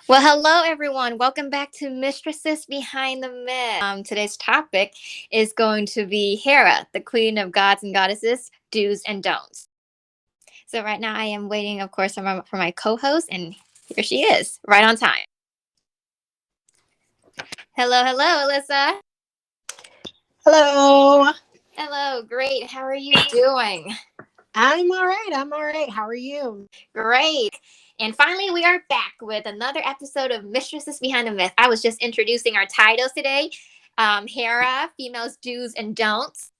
Well, hello everyone. Welcome back to Mistresses Behind the Myth. Today's topic is going to be Hera, the queen of gods and goddesses, do's and don'ts. So right now I am waiting, of course, for my co-host, and here she is, right on time. Hello, hello, Alyssa. Hello. Hello, great. How are you doing? I'm all right. I'm all right. How are you? Great. And finally, we are back with another episode of Mistresses Behind the Myth. I was just introducing our titles today. Hera, females do's and don'ts.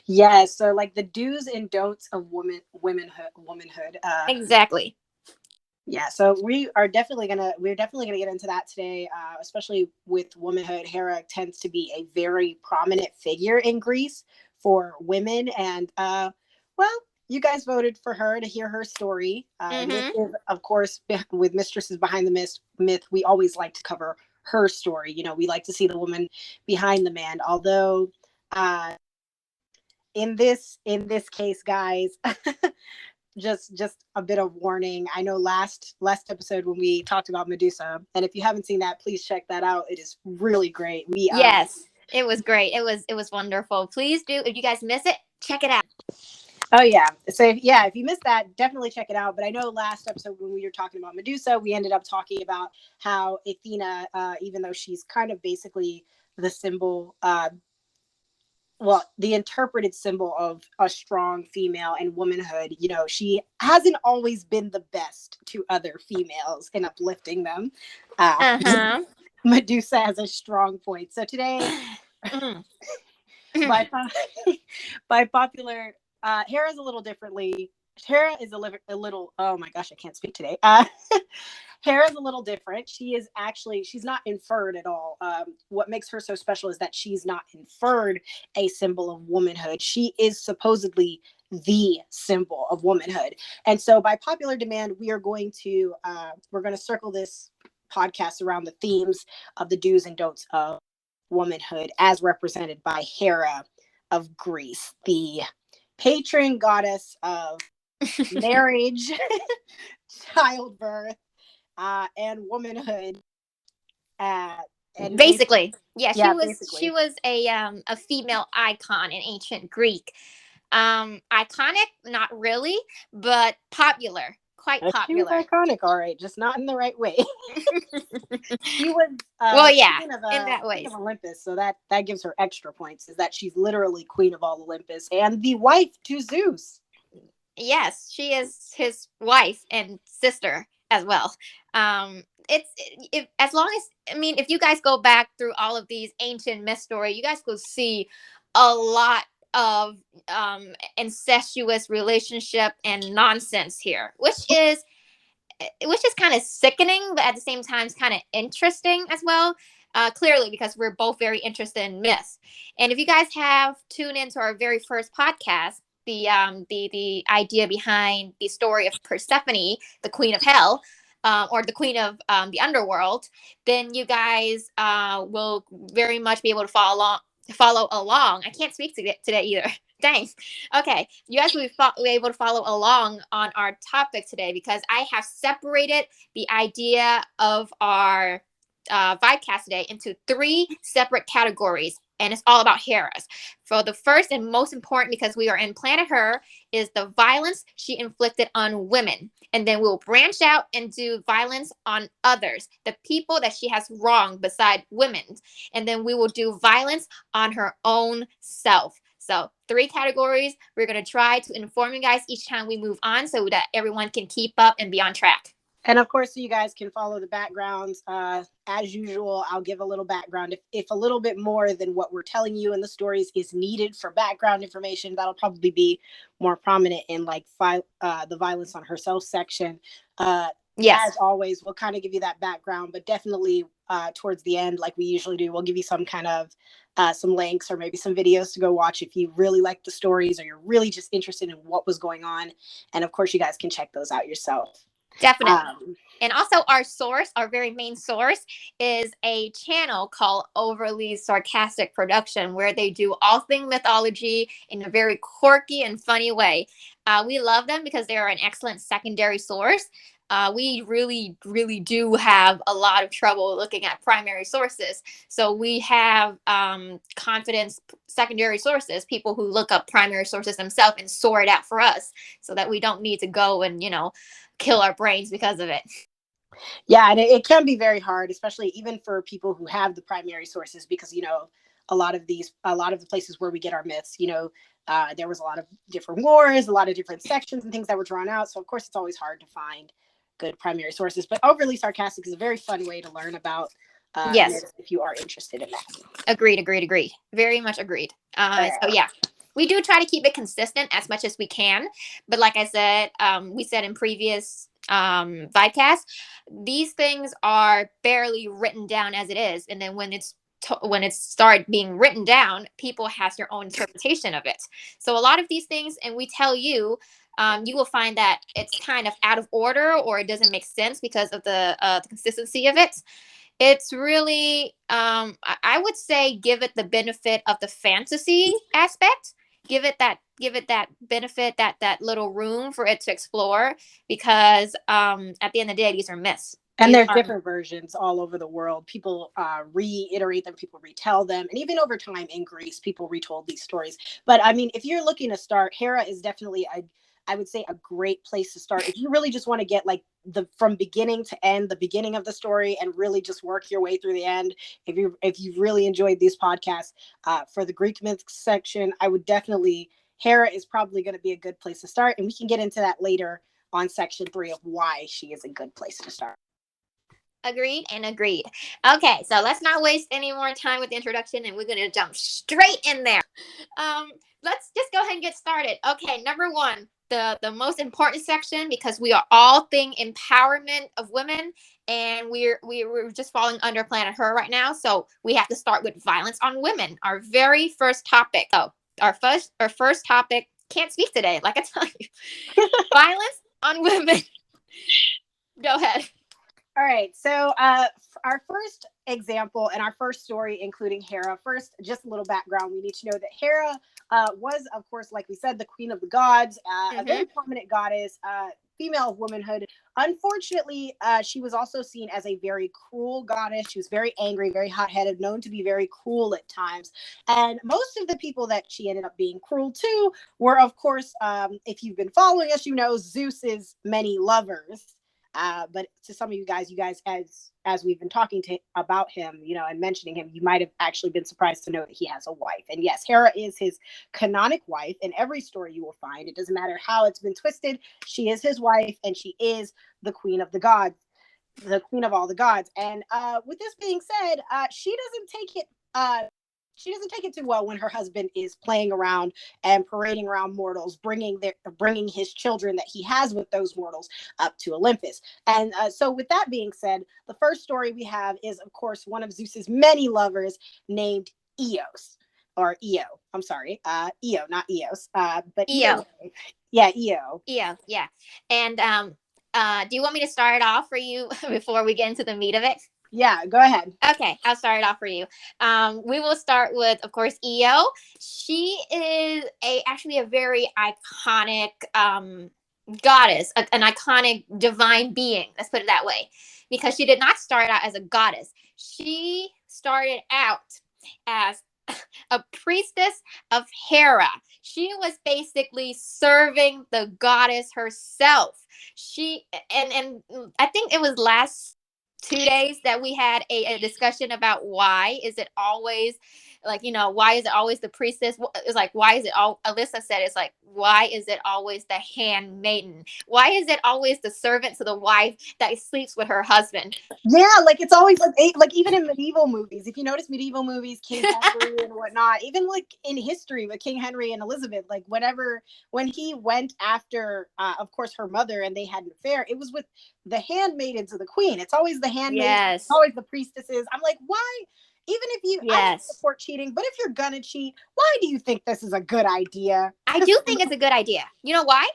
Yes. So, like the do's and don'ts of womanhood. Exactly. Yeah. So we're definitely gonna get into that today, especially with womanhood. Hera tends to be a very prominent figure in Greece for women, and well, you guys voted for her to hear her story. And this Mm-hmm. is, of course, with Mistresses Behind the Myth. We always like to cover her story. We like to see the woman behind the man. Although, uh, in this case, guys, just a bit of warning. I know last episode when we talked about Medusa, and if you haven't seen that, please check that out. It is really great. Yes, it was great. It was wonderful. Please do, if you guys miss it, check it out. Oh yeah. So if you missed that, definitely check it out. But I know last episode when we were talking about Medusa, we ended up talking about how Athena, even though she's kind of basically the symbol, well, the interpreted symbol of a strong female and womanhood, she hasn't always been the best to other females in uplifting them. Uh, Uh-huh. Medusa has a strong point. So today, Mm. by by popular, Hera's a little differently. Hera is a little. Oh my gosh, I can't speak today. Hera's a little different. She's not inferred at all. What makes her so special is that she's not inferred a symbol of womanhood. She is supposedly the symbol of womanhood. And so by popular demand, we're going to circle this podcast around the themes of the do's and don'ts of womanhood as represented by Hera of Greece, the patron goddess of marriage, childbirth, and womanhood. Uh, and Basically, yeah, she yeah, was she basically. was a female icon in ancient Greek. Iconic, not really, but popular, quite She was popular. iconic, all right, just not in the right way. She was Well, yeah, in that queen ways. of Olympus, so that gives her extra points. Is that she's literally queen of all Olympus and the wife to Zeus. Yes, she is his wife and sister as well. It's if as long as, I mean, if you guys go back through all of these ancient myth story, you guys will see a lot of incestuous relationship and nonsense here, which is kind of sickening, but at the same time, it's kind of interesting as well. Clearly, because we're both very interested in myths. And if you guys have tuned into our very first podcast, the idea behind the story of Persephone, the queen of hell, or the queen of the underworld, then you guys will very much be able to follow along. I can't speak today either. Dang. Okay, you guys will be able to follow along on our topic today because I have separated the idea of our videcast today into three separate categories, and it's all about Hera's. For the first and most important, because we are in Planet Her, is the violence she inflicted on women. And then we'll branch out and do violence on others, the people that she has wronged beside women. And then we will do violence on her own self. So, three categories. We're going to try to inform you guys each time we move on so that everyone can keep up and be on track. And of course, so you guys can follow the backgrounds. As usual, I'll give a little background. If a little bit more than what we're telling you in the stories is needed for background information, that'll probably be more prominent in like the violence on herself section. Yes. As always, we'll kind of give you that background, but definitely towards the end, like we usually do, we'll give you some kind of some links or maybe some videos to go watch if you really like the stories or you're really just interested in what was going on. And of course, you guys can check those out yourself. Definitely. Um, And also, our source, our very main source, is a channel called Overly Sarcastic Production, where they do all things mythology in a very quirky and funny way. We love them because they are an excellent secondary source. we really, really do have a lot of trouble looking at primary sources. So we have confidence secondary sources, people who look up primary sources themselves and sort it out for us so that we don't need to go and, kill our brains because of it. Yeah, and it can be very hard, especially even for people who have the primary sources, because a lot of the places where we get our myths, there was a lot of different wars, a lot of different sections and things that were drawn out. So of course, it's always hard to find good primary sources. But overly sarcastic is a very fun way to learn about Yes. myths if you are interested in that. Agreed. Very much agreed. So yeah, we do try to keep it consistent as much as we can. But like I said, we said in previous videcast, these things are barely written down as it is, and then when it's started being written down, people has their own interpretation of it. So a lot of these things, and we tell you, you will find that it's kind of out of order or it doesn't make sense because of the consistency of it. It's really, I would say, give it the benefit of the fantasy aspect. Give it that benefit, that little room for it to explore, because at the end of the day, these are myths. And These there's are different versions all over the world. People reiterate them, people retell them. And even over time in Greece, people retold these stories. But I mean, if you're looking to start, Hera is definitely, I would say, a great place to start. If you really just want to get like from beginning to end, the beginning of the story, and really just work your way through the end. If you've really enjoyed these podcasts, for the Greek myths section, I would definitely, Hera is probably going to be a good place to start. And we can get into that later on section 3 of why she is a good place to start. agreed and agreed. Okay, so let's not waste any more time with the introduction, and we're gonna jump straight in there. Um, let's just go ahead and get started. Okay, number one, the most important section, because we are all thing empowerment of women, and we're just falling under Planet Her right now, so we have to start with violence on women. Our very first topic. Oh, our first topic. Can't speak today, like I tell you. Violence on women. Go ahead. All right. So, our first example and our first story, including Hera. First, just a little background. We need to know that Hera was, of course, like we said, the queen of the gods, a very prominent goddess, female of womanhood. Unfortunately, she was also seen as a very cruel goddess. She was very angry, very hot headed, known to be very cruel at times. And most of the people that she ended up being cruel to were, of course, if you've been following us, Zeus's many lovers. But to some of you guys, as we've been talking about him, and mentioning him, you might have actually been surprised to know that he has a wife. And yes, Hera is his canonic wife. In every story you will find, it doesn't matter how it's been twisted, she is his wife, and she is the queen of the gods, the queen of all the gods. And with this being said, she doesn't take it. She doesn't take it too well when her husband is playing around and parading around mortals, bringing his children that he has with those mortals up to Olympus. And so, with that being said, the first story we have is, of course, one of Zeus's many lovers named Eos, or Io. I'm sorry, Io, not Eos, but Io. Yeah, Io. Yeah, yeah. And do you want me to start it off for you before we get into the meat of it? Yeah, go ahead. Okay, I'll start it off for you. We will start with, of course, Io. She is actually a very iconic goddess, an iconic divine being. Let's put it that way, because she did not start out as a goddess. She started out as a priestess of Hera. She was basically serving the goddess herself. And I think it was last 2 days that we had a discussion about why is it always why is it always the priestess? It's like, why is it all, Alyssa said, it's like, why is it always the handmaiden? Why is it always the servant to the wife that sleeps with her husband? Yeah, like it's always like even in medieval movies, if you notice medieval movies, King Henry and whatnot, even like in history with King Henry and Elizabeth, like when he went after, of course, her mother, and they had an affair, it was with the handmaidens of the queen. It's always the handmaidens, Yes. it's always the priestesses. I'm like, why? Even if you, I don't support cheating, but if you're gonna cheat, why do you think this is a good idea? I do think it's a good idea. You know why?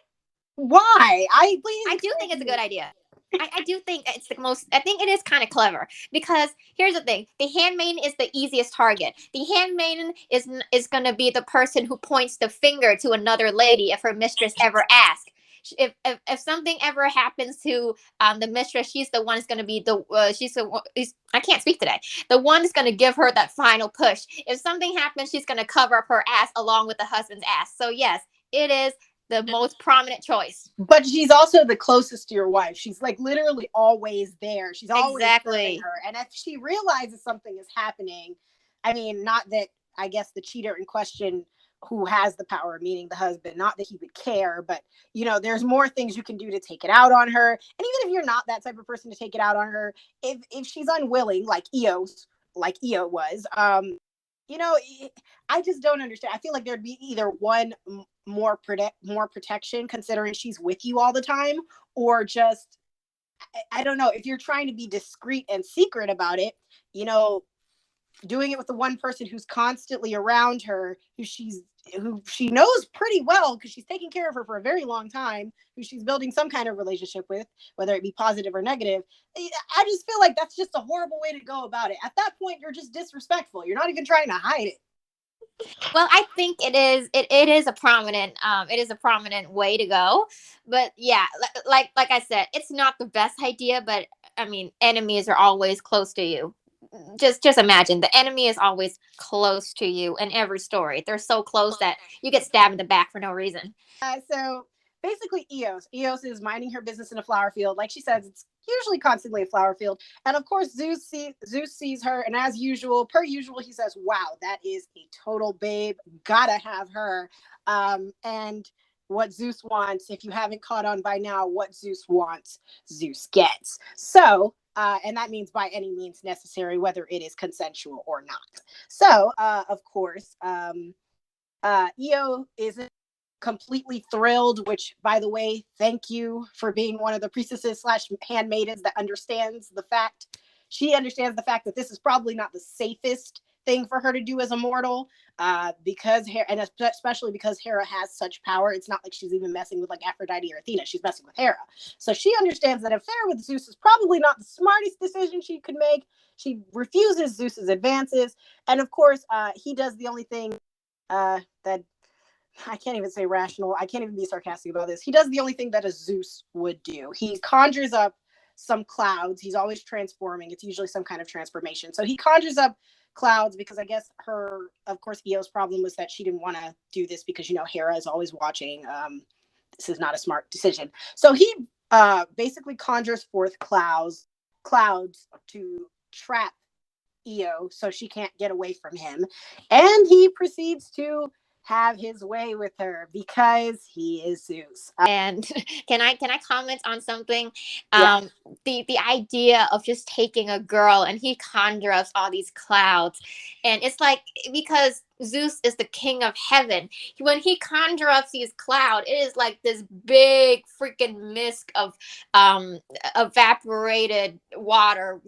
Why? I do think it's a good idea. I do think it's the most, I think it is kind of clever, because here's the thing. The handmaiden is the easiest target. The handmaiden is going to be the person who points the finger to another lady if her mistress ever asks. If something ever happens to the mistress, she's the one that's going to be the she's the one, I can't speak today. The one that's going to give her that final push. If something happens, she's going to cover up her ass along with the husband's ass. So yes, it is the most prominent choice. But she's also the closest to your wife. She's like literally always there. She's always serving Exactly. her. And if she realizes something is happening, I mean, not that I guess the cheater in question who has the power, meaning the husband, not that he would care, but there's more things you can do to take it out on her. And even if you're not that type of person to take it out on her, if she's unwilling, like Io was, you know, I just don't understand. I feel like there'd be either one more protection considering she's with you all the time, or just I don't know, if you're trying to be discreet and secret about it, you know, doing it with the one person who's constantly around her, who she knows pretty well because she's taking care of her for a very long time, who she's building some kind of relationship with, whether it be positive or negative. I just feel like that's just a horrible way to go about it. At that point, you're just disrespectful. You're not even trying to hide it. Well, I think it is a prominent way to go. But yeah, like I said, it's not the best idea, but I mean, enemies are always close to you. Just imagine the enemy is always close to you in every story. They're so close that you get stabbed in the back for no reason. So basically, Eos is minding her business in a flower field. Like she says, it's usually constantly a flower field. And of course, Zeus sees her, and as usual, per usual, he says, "Wow, that is a total babe. Gotta have her." And what Zeus wants, if you haven't caught on by now, what Zeus wants, Zeus gets. So. And that means by any means necessary, whether it is consensual or not. So, of course, Io isn't completely thrilled, which, by the way, thank you for being one of the priestesses slash handmaidens that understands the fact. She understands the fact that this is probably not the safest thing for her to do as a mortal, because and especially because Hera has such power. It's not like she's even messing with like Aphrodite or Athena. She's messing with Hera. So she understands that affair with Zeus is probably not the smartest decision she could make. She refuses Zeus's advances. And of course, he does the only thing that I can't even say rational. I can't even be sarcastic about this. He does the only thing that a Zeus would do. He conjures up some clouds. He's always transforming. It's usually some kind of transformation. So he conjures up clouds because I guess of course, Io's problem was that she didn't want to do this because, Hera is always watching. This is not a smart decision. So he basically conjures forth clouds to trap Io so she can't get away from him. And he proceeds to have his way with her because he is Zeus. And can I comment on something? Yeah. The idea of just taking a girl and he conjures all these clouds, and it's like because Zeus is the king of heaven. When he conjures up these clouds, it is like this big freaking mist of evaporated water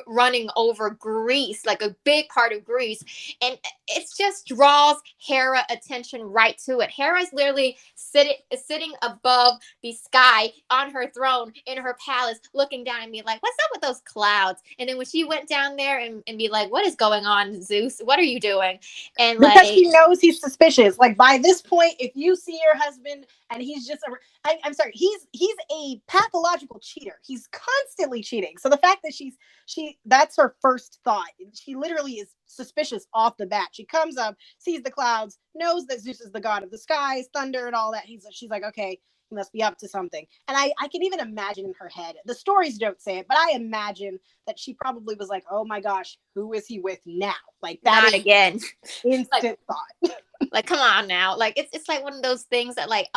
running over Greece, like a big part of Greece, and it just draws Hera attention right to it. Hera's literally sitting above the sky on her throne in her palace, looking down at me like, "What's up with those clouds?" And then when she went down there and be like, "What is going on, Zeus? What are you doing?" And Because like, he knows he's suspicious. Like by this point, if you see your husband and he's just I'm sorry, he's a pathological cheater. He's constantly cheating. So the fact that that's her first thought. She literally is suspicious off the bat. She comes up, sees the clouds, knows that Zeus is the god of the skies, thunder, and all that. She's like, okay, he must be up to something. And I can even imagine in her head. The stories don't say it, but I imagine that she probably was like, oh my gosh, who is he with now? Like that not is again. instant thought. Like, come on now. Like it's like one of those things that like,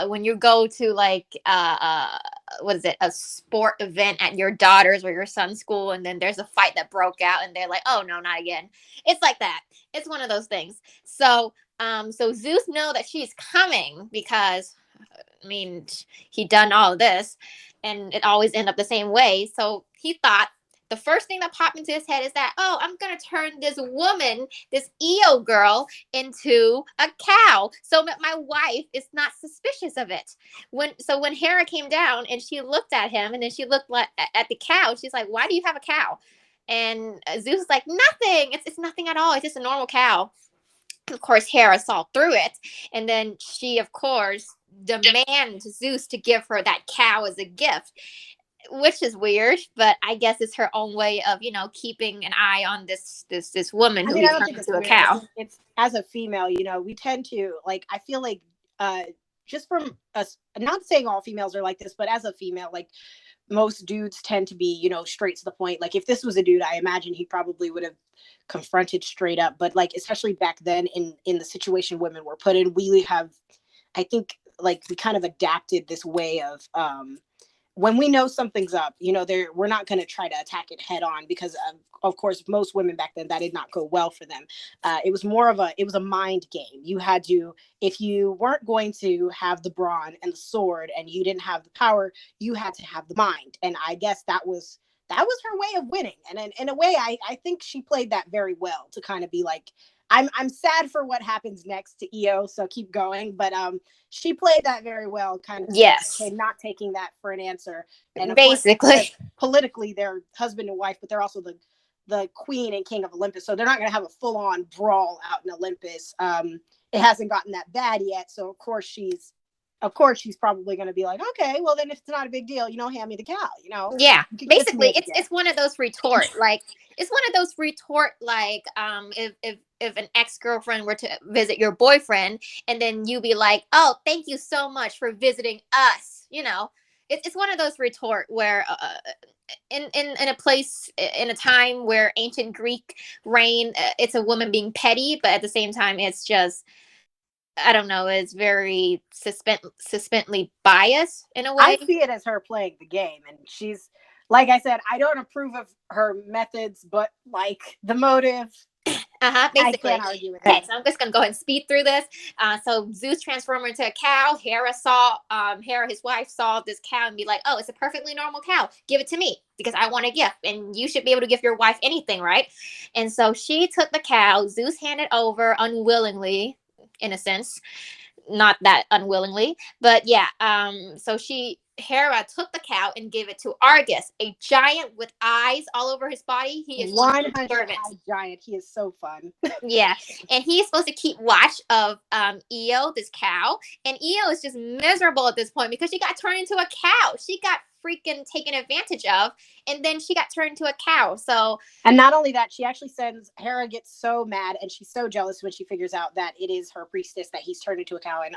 when you go to like what is it, a sport event at your daughter's or your son's school, and then there's a fight that broke out and they're like, oh no, not again. It's like that. It's one of those things. So Zeus know that she's coming because I mean, he done all of this, and it always end up the same way. So he thought the first thing that popped into his head is that, oh, I'm gonna turn this woman, this Io girl, into a cow, so that my wife is not suspicious of it. When Hera came down and she looked at him, and then she looked at the cow, she's like, "Why do you have a cow?" And Zeus is like, "Nothing. It's nothing at all. It's just a normal cow." Of course, Hera saw through it, and then she, of course, demand Zeus to give her that cow as a gift, which is weird, but I guess it's her own way of, keeping an eye on this woman I who mean, he I don't turned think it's into a weird. I cow. think it's, as a female, we tend to, like, I feel like, just from us, not saying all females are like this, but as a female, like, most dudes tend to be, straight to the point. Like, if this was a dude, I imagine he probably would have confronted straight up. But, like, especially back then, in the situation women were put in, we have, I think, like, we kind of adapted this way of, when we know something's up, we're not going to try to attack it head on, because of course, most women back then, that did not go well for them. It was more of a mind game. You had to, if you weren't going to have the brawn and the sword, and you didn't have the power, you had to have the mind. And I guess that was her way of winning. And in a way, I think she played that very well, to kind of be like, I'm sad for what happens next to Io, so keep going. But she played that very well, kind of saying, Yes, okay, not taking that for an answer. And of course, basically. politically, they're husband and wife, but they're also the queen and king of Olympus, so they're not going to have a full-on brawl out in Olympus. It hasn't gotten that bad yet, so of course she's probably going to be like, okay, well then, if it's not a big deal, hand me the cow. Yeah, You can give it to me basically, as a it's gift. one of those retort, like, if an ex-girlfriend were to visit your boyfriend, and then you be like, oh, thank you so much for visiting us, it's one of those retort where, in a place, in a time where ancient Greek reign, it's a woman being petty, but at the same time, it's just, I don't know, it's very suspensely biased in a I way. see it as her playing the game, and she's, like I said, I don't approve of her methods, but, like, the motive, I Basically. can't argue with Okay, that. so I'm just gonna go ahead and speed through this. So Zeus transformed her into a cow. Hera, his wife, saw this cow and be like, "Oh, it's a perfectly normal cow. Give it to me because I want a gift, and you should be able to give your wife anything, right?" And so she took the cow. Zeus handed over unwillingly, in a sense, not that unwillingly, but yeah. So Hera took the cow and gave it to Argus, a giant with eyes all over his body. He is one of her 100 servants. eye giant. He is so fun. Yeah, and he's supposed to keep watch of Io, this cow, and Io is just miserable at this point because she got turned into a cow. She got freaking taken advantage of, and then she got turned into a cow. So And not only that, she actually sends, Hera gets so mad, and she's so jealous when she figures out that it is her priestess that he's turned into a cow, and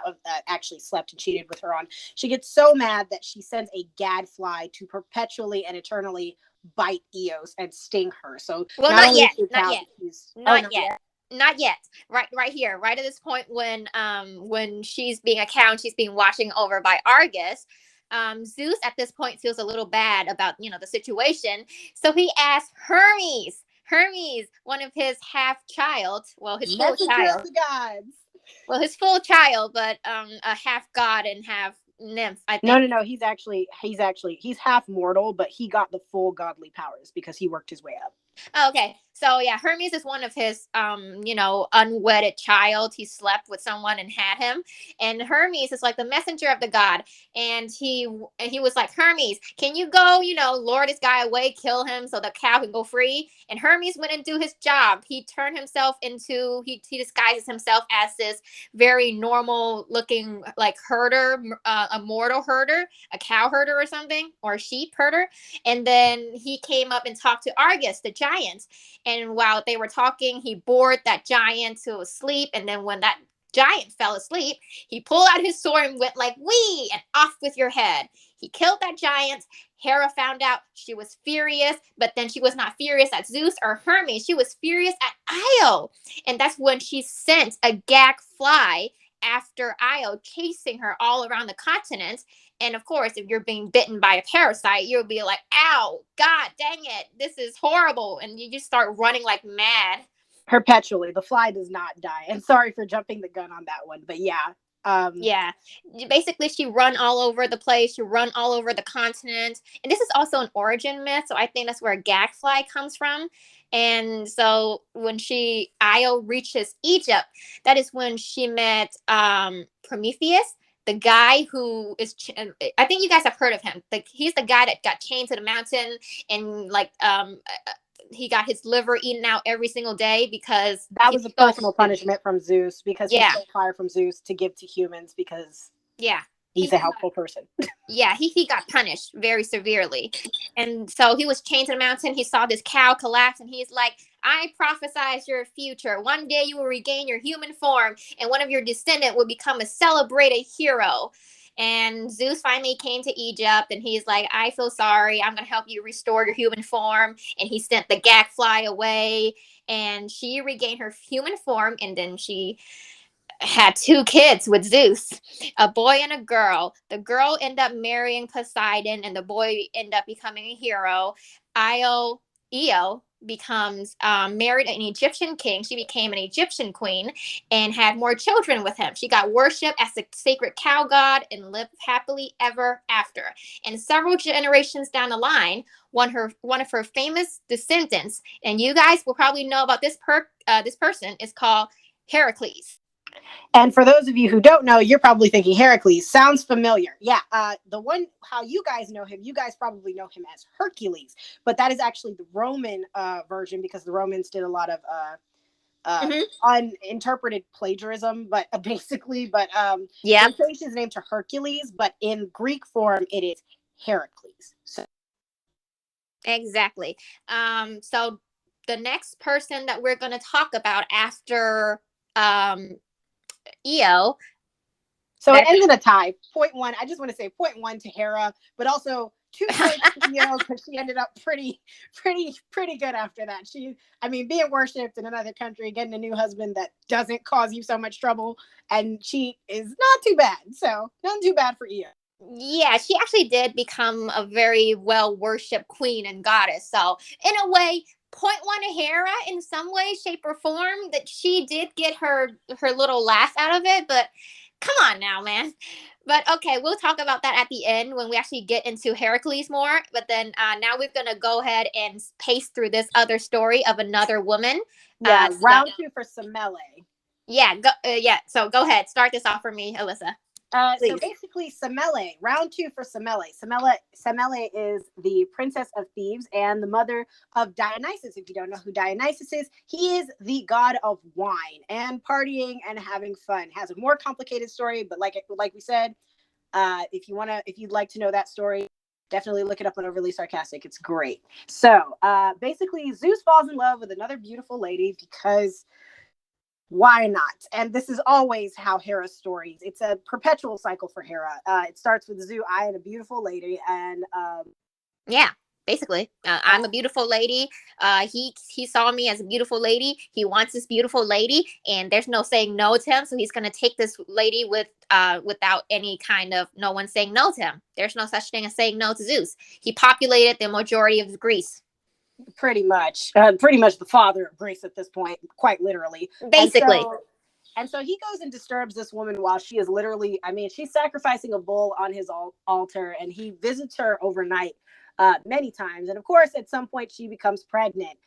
actually slept and cheated with her on. She gets so mad that she sends a gadfly to perpetually and eternally bite Eos and sting her. So well, not not only is yet, she a not cow, yet, but she's, oh not no, yet. yeah. Not yet. Right here, right at this point when she's being a cow and she's being watching over by Argus. Zeus at this point feels a little bad about the situation, so he asks Hermes, one of his half child, Messenger of the gods. his full child, but a half god and half nymph, I No, think. no, no. He's half mortal, but he got the full godly powers because he worked his way up. Oh, okay. So yeah, Hermes is one of his unwedded child. He slept with someone and had him. And Hermes is like the messenger of the god. And he was like, Hermes, can you go, lure this guy away, kill him so the cow can go free? And Hermes went and do his job. He turned himself into he disguises himself as this very normal looking like herder, a mortal herder, a cow herder or something, or a sheep herder. And then he came up and talked to Argus, the giant. And while they were talking, he bored that giant to sleep. And then when that giant fell asleep, he pulled out his sword and went like, "Wee!" and off with your head. He killed that giant. Hera found out. She was furious, but then she was not furious at Zeus or Hermes. She was furious at Io. And that's when she sent a gag fly after Io, chasing her all around the continent. And of course, if you're being bitten by a parasite, you'll be like, ow, God dang it, this is horrible. And you just start running like mad. Perpetually, the fly does not die. And sorry for jumping the gun on that one, but yeah. Yeah. Basically, she run all over the place. She run all over the continent. And this is also an origin myth. So I think that's where Gagfly comes from. And so when Io reaches Egypt, that is when she met Prometheus, the guy who is, I think you guys have heard of him. He's the guy that got chained to the mountain and he got his liver eaten out every single day because that was a personal punishment from Zeus, because he yeah. stole fire from Zeus to give to humans, because Yeah. He's a helpful person. Yeah, he got punished very severely. And so he was chained to the mountain. He saw this cow collapse and he's like, I prophesize your future. One day you will regain your human form and one of your descendants will become a celebrated hero. And Zeus finally came to Egypt and he's like, I feel sorry. I'm going to help you restore your human form. And he sent the gadfly away and she regained her human form and then she had two kids with Zeus, a boy and a girl. The girl ended up marrying Poseidon, and the boy ended up becoming a hero. Io becomes married an Egyptian king. She became an Egyptian queen and had more children with him. She got worshipped as the sacred cow god and lived happily ever after. And several generations down the line, one of her famous descendants, and you guys will probably know about this person is called Heracles. And for those of you who don't know, you're probably thinking Heracles sounds familiar. Yeah, the one how you guys know him, you guys probably know him as Hercules, but that is actually the Roman version because the Romans did a lot of uninterpreted plagiarism, but basically, Yeah, they changed his name to Hercules, but in Greek form it is Heracles. So exactly. So the next person that we're going to talk about after Io. So it ends in a tie. Point one. I just want to say point one to Hera, but also 2 points to Io because she ended up pretty good after that. Being worshipped in another country, getting a new husband that doesn't cause you so much trouble and cheat is not too bad. So not too bad for Io. Yeah, she actually did become a very well worshipped queen and goddess. So in a way, point one to Hera in some way, shape, or form that she did get her little laugh out of it. But come on now, man. But okay, we'll talk about that at the end when we actually get into Heracles more. But then now we're gonna go ahead and pace through this other story of another woman. Yeah, round two for Semele. Yeah. So go ahead, start this off for me, Alyssa. So Please. basically, Semele, round two for Semele. Semele is the princess of Thebes and the mother of Dionysus. If you don't know who Dionysus is, he is the god of wine and partying and having fun. Has a more complicated story, but like we said, if you'd like to know that story, definitely look it up on Overly Sarcastic. It's great. So basically, Zeus falls in love with another beautiful lady because why not? And this is always how Hera's stories. It's a perpetual cycle for Hera. It starts with Zeus, I and a beautiful lady, and Yeah, basically, I'm a beautiful lady. He saw me as a beautiful lady. He wants this beautiful lady, and there's no saying no to him. So he's gonna take this lady without any kind of no one saying no to him. There's no such thing as saying no to Zeus. He populated the majority of Greece. pretty much the father of Greece at this point, quite literally. Basically. And so he goes and disturbs this woman while she is literally, she's sacrificing a bull on his altar, and he visits her overnight many times. And of course, at some point, she becomes pregnant.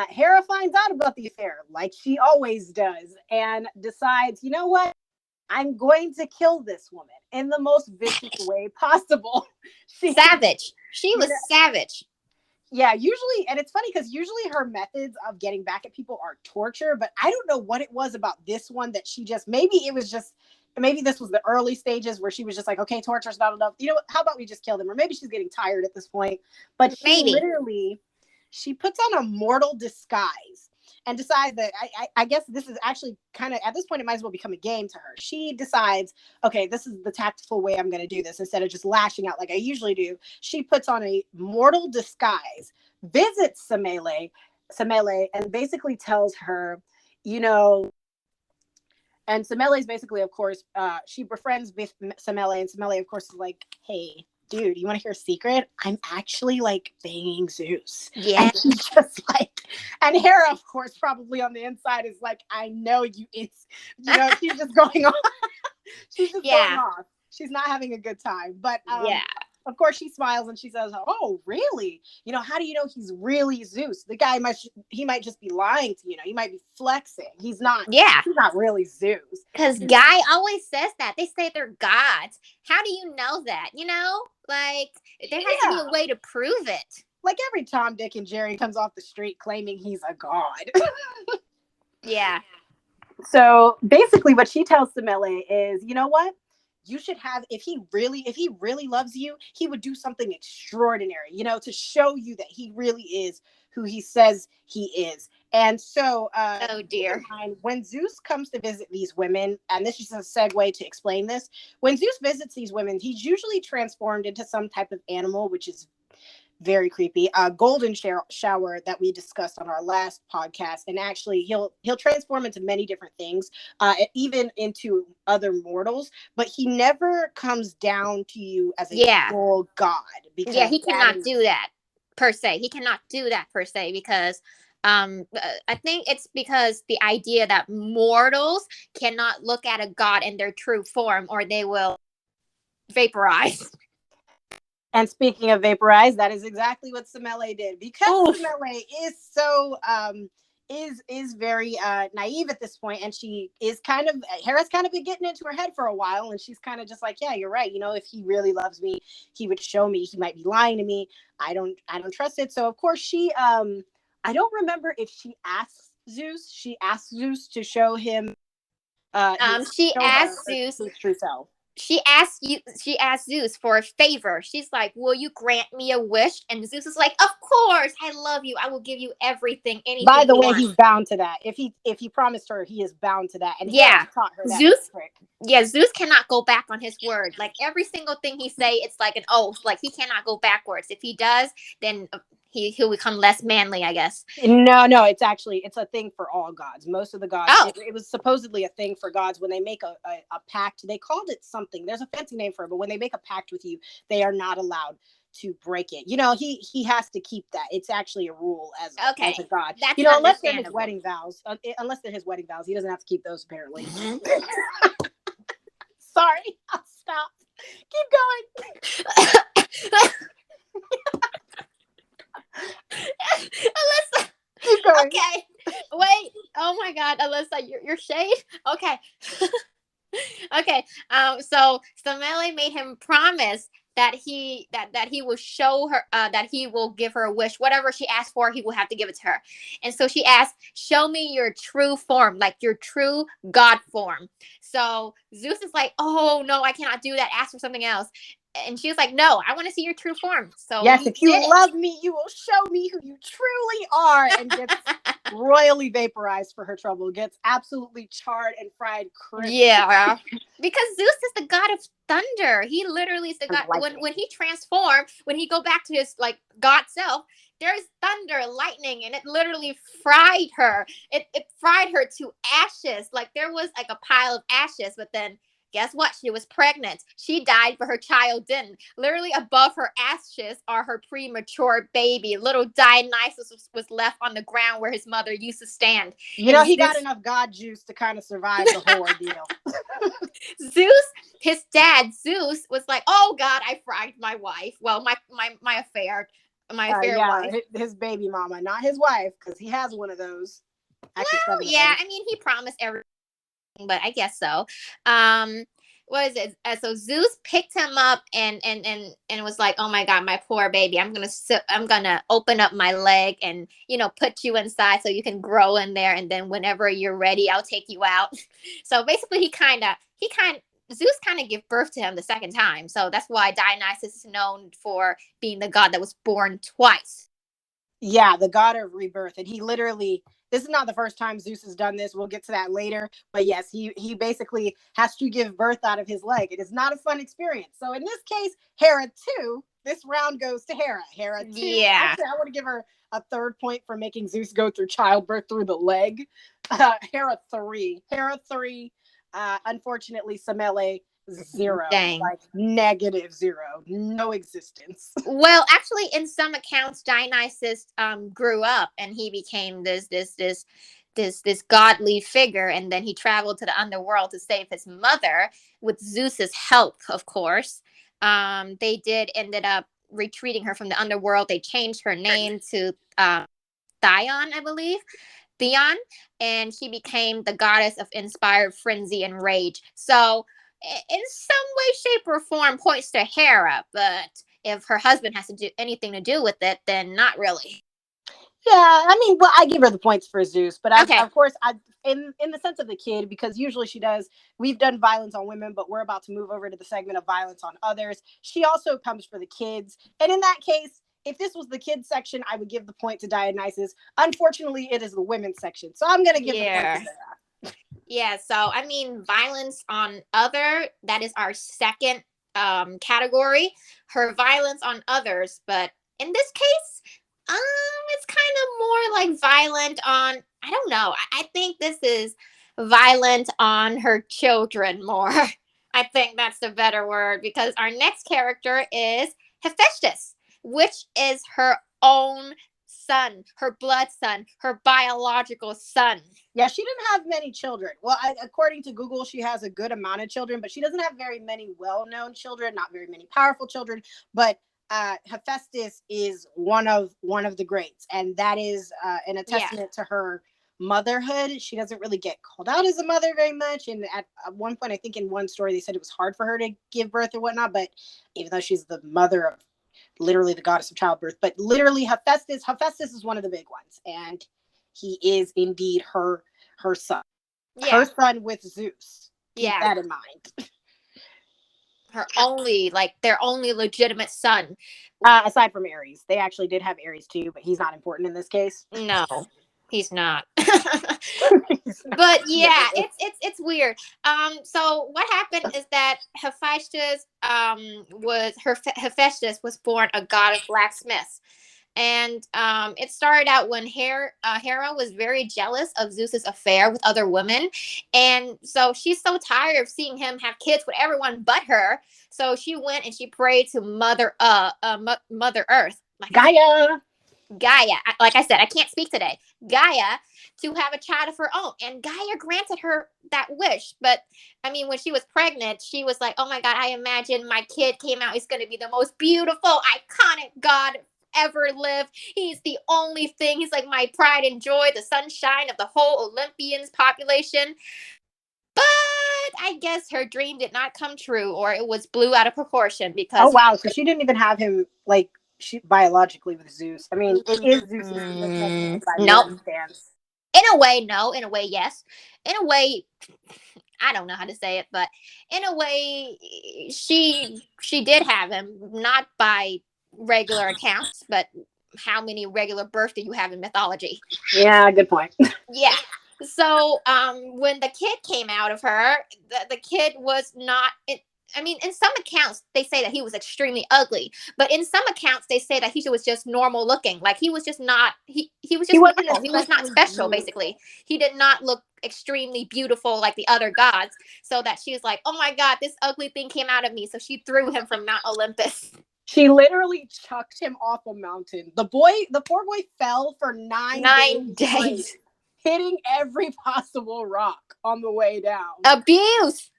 Hera finds out about the affair, like she always does, and decides, you know what? I'm going to kill this woman in the most vicious way possible. Savage. She was savage. Yeah, usually, and it's funny because usually her methods of getting back at people are torture, but I don't know what it was about this one that she just, maybe this was the early stages where she was just like, okay, torture's not enough. You know what? How about we just kill them? Or maybe she's getting tired at this point. But she puts on a mortal disguise and decides that I guess this is actually kind of, at this point, it might as well become a game to her. She decides, okay, this is the tactful way I'm going to do this. Instead of just lashing out like I usually do, she puts on a mortal disguise, visits Semele, and basically tells her, you know, and Semele is basically, of course, she befriends Semele, and Semele, of course, is like, hey, dude, you want to hear a secret? I'm actually like banging Zeus. Yeah. And she's just like, and Hera, of course, probably on the inside is like, I know you, it's, she's just going off. She's just going off. She's not having a good time. But of course, she smiles and she says, oh, really? How do you know he's really Zeus? The guy might just be lying to you. He might be flexing. He's not. Yeah. He's not really Zeus. Because Guy always says that. They say they're gods. How do you know that? Like, there has to be a way to prove it. Like every Tom, Dick, and Jerry comes off the street claiming he's a god. Yeah. So basically what she tells Semele is, you know what? you should have, if he really loves you, he would do something extraordinary, to show you that he really is who he says he is. And so, Oh keep in dear. mind, when Zeus comes to visit these women, and this is a segue to explain this, when Zeus visits these women, he's usually transformed into some type of animal, which is very creepy. Golden shower that we discussed on our last podcast, and actually he'll transform into many different things, even into other mortals. But he never comes down to you as a Yeah. full god, Yeah, because he that cannot is do that per se. He cannot do that per se because I think it's because the idea that mortals cannot look at a god in their true form or they will vaporize. And speaking of vaporize, that is exactly what Semele did. Because Oof. Semele is so is very naive at this point, and she is kind of, Hera's kind of been getting into her head for a while, and she's kind of just like, yeah, you're right. If he really loves me, he would show me. He might be lying to me. I don't trust it. So of course she I don't remember if she asks Zeus. She asks Zeus to show him She show her asked Zeus. his true self. She asked Zeus for a favor. She's like, will you grant me a wish? And Zeus is like, of course, I love you, I will give you everything, By anything the you way, want. he's bound to that. If he promised her, he is bound to that. And Hera Yeah. taught her that Zeus trick. yeah, Zeus cannot go back on his word. Like every single thing he say, it's like an oath. Like he cannot go backwards. If he does, then he'll become less manly, I guess. No, it's a thing for all gods. Most of the gods, Oh, it was supposedly a thing for gods when they make a pact. They called it something. There's a fancy name for it, but when they make a pact with you, they are not allowed to break it. He has to keep that. It's actually a rule as a okay, god. that's Unless they're his understandable. wedding vows. Unless they're his wedding vows, he doesn't have to keep those apparently. Sorry, I'll stop. Keep going. Alyssa, Keep going. okay, wait. Oh my God, Alyssa, your shade. Okay, okay. So Samele made him promise that he will show her that he will give her a wish. Whatever she asked for, he will have to give it to her. And so she asked, "Show me your true form, like your true God form." So Zeus is like, "Oh no, I cannot do that. Ask for something else." And she was like, "No, I want to see your true form." So Yes, he if you did it. love me, you will show me who you truly are, and gets royally vaporized for her trouble. Gets absolutely charred and fried crispy. Yeah, because Zeus is the god of thunder. He literally is the And god. lightning. When he transformed, when he go back to his like god self, there's thunder, lightning, and it literally fried her. It fried her to ashes. Like there was like a pile of ashes, but then guess what? She was pregnant. She died, but her child didn't. Literally above her ashes are her premature baby. Little Dionysus was left on the ground where his mother used to stand. And He got Zeus enough god juice to kind of survive the whole ordeal. Zeus, his dad Zeus was like, "Oh God, I fried my wife. Well, my affair Yeah, wife." his baby mama, not his wife, because he has one of those. Actually, Well, 7 of yeah, them. I mean, he promised everything, but I guess so. Um, what is it? So Zeus picked him up and was like, "Oh my God, my poor baby. I'm gonna open up my leg and put you inside so you can grow in there, and then whenever you're ready, I'll take you out." So basically, Zeus kind of gave birth to him the second time. So that's why Dionysus is known for being the god that was born twice. Yeah, the god of rebirth. And he literally, this is not the first time Zeus has done this. We'll get to that later. But yes, he basically has to give birth out of his leg. It is not a fun experience. So in this case, Hera 2, this round goes to Hera. Hera 2. Yeah. Actually, I want to give her a third point for making Zeus go through childbirth through the leg. Hera 3. Hera 3. Unfortunately, Semele 0. Dang. Like -0. No existence. Well, actually, in some accounts, Dionysus grew up and he became this godly figure, and then he traveled to the underworld to save his mother with Zeus's help, of course. They did ended up retreating her from the underworld. They changed her name to Dion, I believe. Theon, and she became the goddess of inspired frenzy and rage. So, in some way, shape, or form, points to Hera, but if her husband has to do anything to do with it, then not really. Yeah, I mean, well, I give her the points for Zeus, but Okay. of course, in the sense of the kid, because usually she does. We've done violence on women, but we're about to move over to the segment of violence on others. She also comes for the kids, and in that case, if this was the kids section, I would give the point to Dionysus. Unfortunately, it is the women's section, so I'm gonna give the point to Yeah. Sarah. Yeah, so I mean, violence on other, that is our second category. Her violence on others, but in this case, it's kind of more like violent on, I don't know. I think this is violent on her children more. I think that's the better word, because our next character is Hephaestus, which is her own son, her blood son, her biological son. Yeah, she didn't have many children. Well, according to Google, she has a good amount of children, but she doesn't have very many well-known children, not very many powerful children. But Hephaestus is one of the greats, and that is a Yeah. testament to her motherhood. She doesn't really get called out as a mother very much, and at one point, I think in one story, they said it was hard for her to give birth or whatnot. But even though she's the mother of literally the goddess of childbirth, but literally Hephaestus is one of the big ones, and he is indeed her son, her Yeah. son with Zeus. Keep Yeah. that in mind. Her only, like, their only legitimate son. Aside from Ares, they actually did have Ares too, but he's not important in this case. No, he's not. He's not But yeah, really. it's weird. So what happened is that Hephaestus was born a god of blacksmiths. And it started out when Hera was very jealous of Zeus's affair with other women, and so she's so tired of seeing him have kids with everyone but her. So she went and she prayed to Mother Earth, Gaia. Gaia. Like I said, I can't speak today. Gaia, to have a child of her own, and Gaia granted her that wish. But I mean, when she was pregnant, she was like, "Oh my God, I imagine my kid came out. He's going to be the most beautiful, iconic god ever lived. He's the only thing. He's like my pride and joy, the sunshine of the whole Olympians population." But I guess her dream did not come true, or it was blew out of proportion Oh because wow, so she didn't even have him like she biologically with Zeus. I mean, it is Zeus's son by nope. one stance. In a way, no. In a way, yes. In a way, I don't know how to say it, but in a way, she did have him, not by regular accounts, but how many regular births do you have in mythology? Yeah, good point. Yeah. So when the kid came out of her, the kid was not. I mean, in some accounts they say that he was extremely ugly, but in some accounts they say that he was just normal looking. Like he was just not. He was He just wasn't normal. He was not especially special. beautiful. Basically, he did not look extremely beautiful like the other gods. So that she was like, "Oh my God, this ugly thing came out of me." So she threw him from Mount Olympus. She literally chucked him off a mountain. The poor boy fell for 9 days 9 days. straight, hitting every possible rock on the way down. Abuse.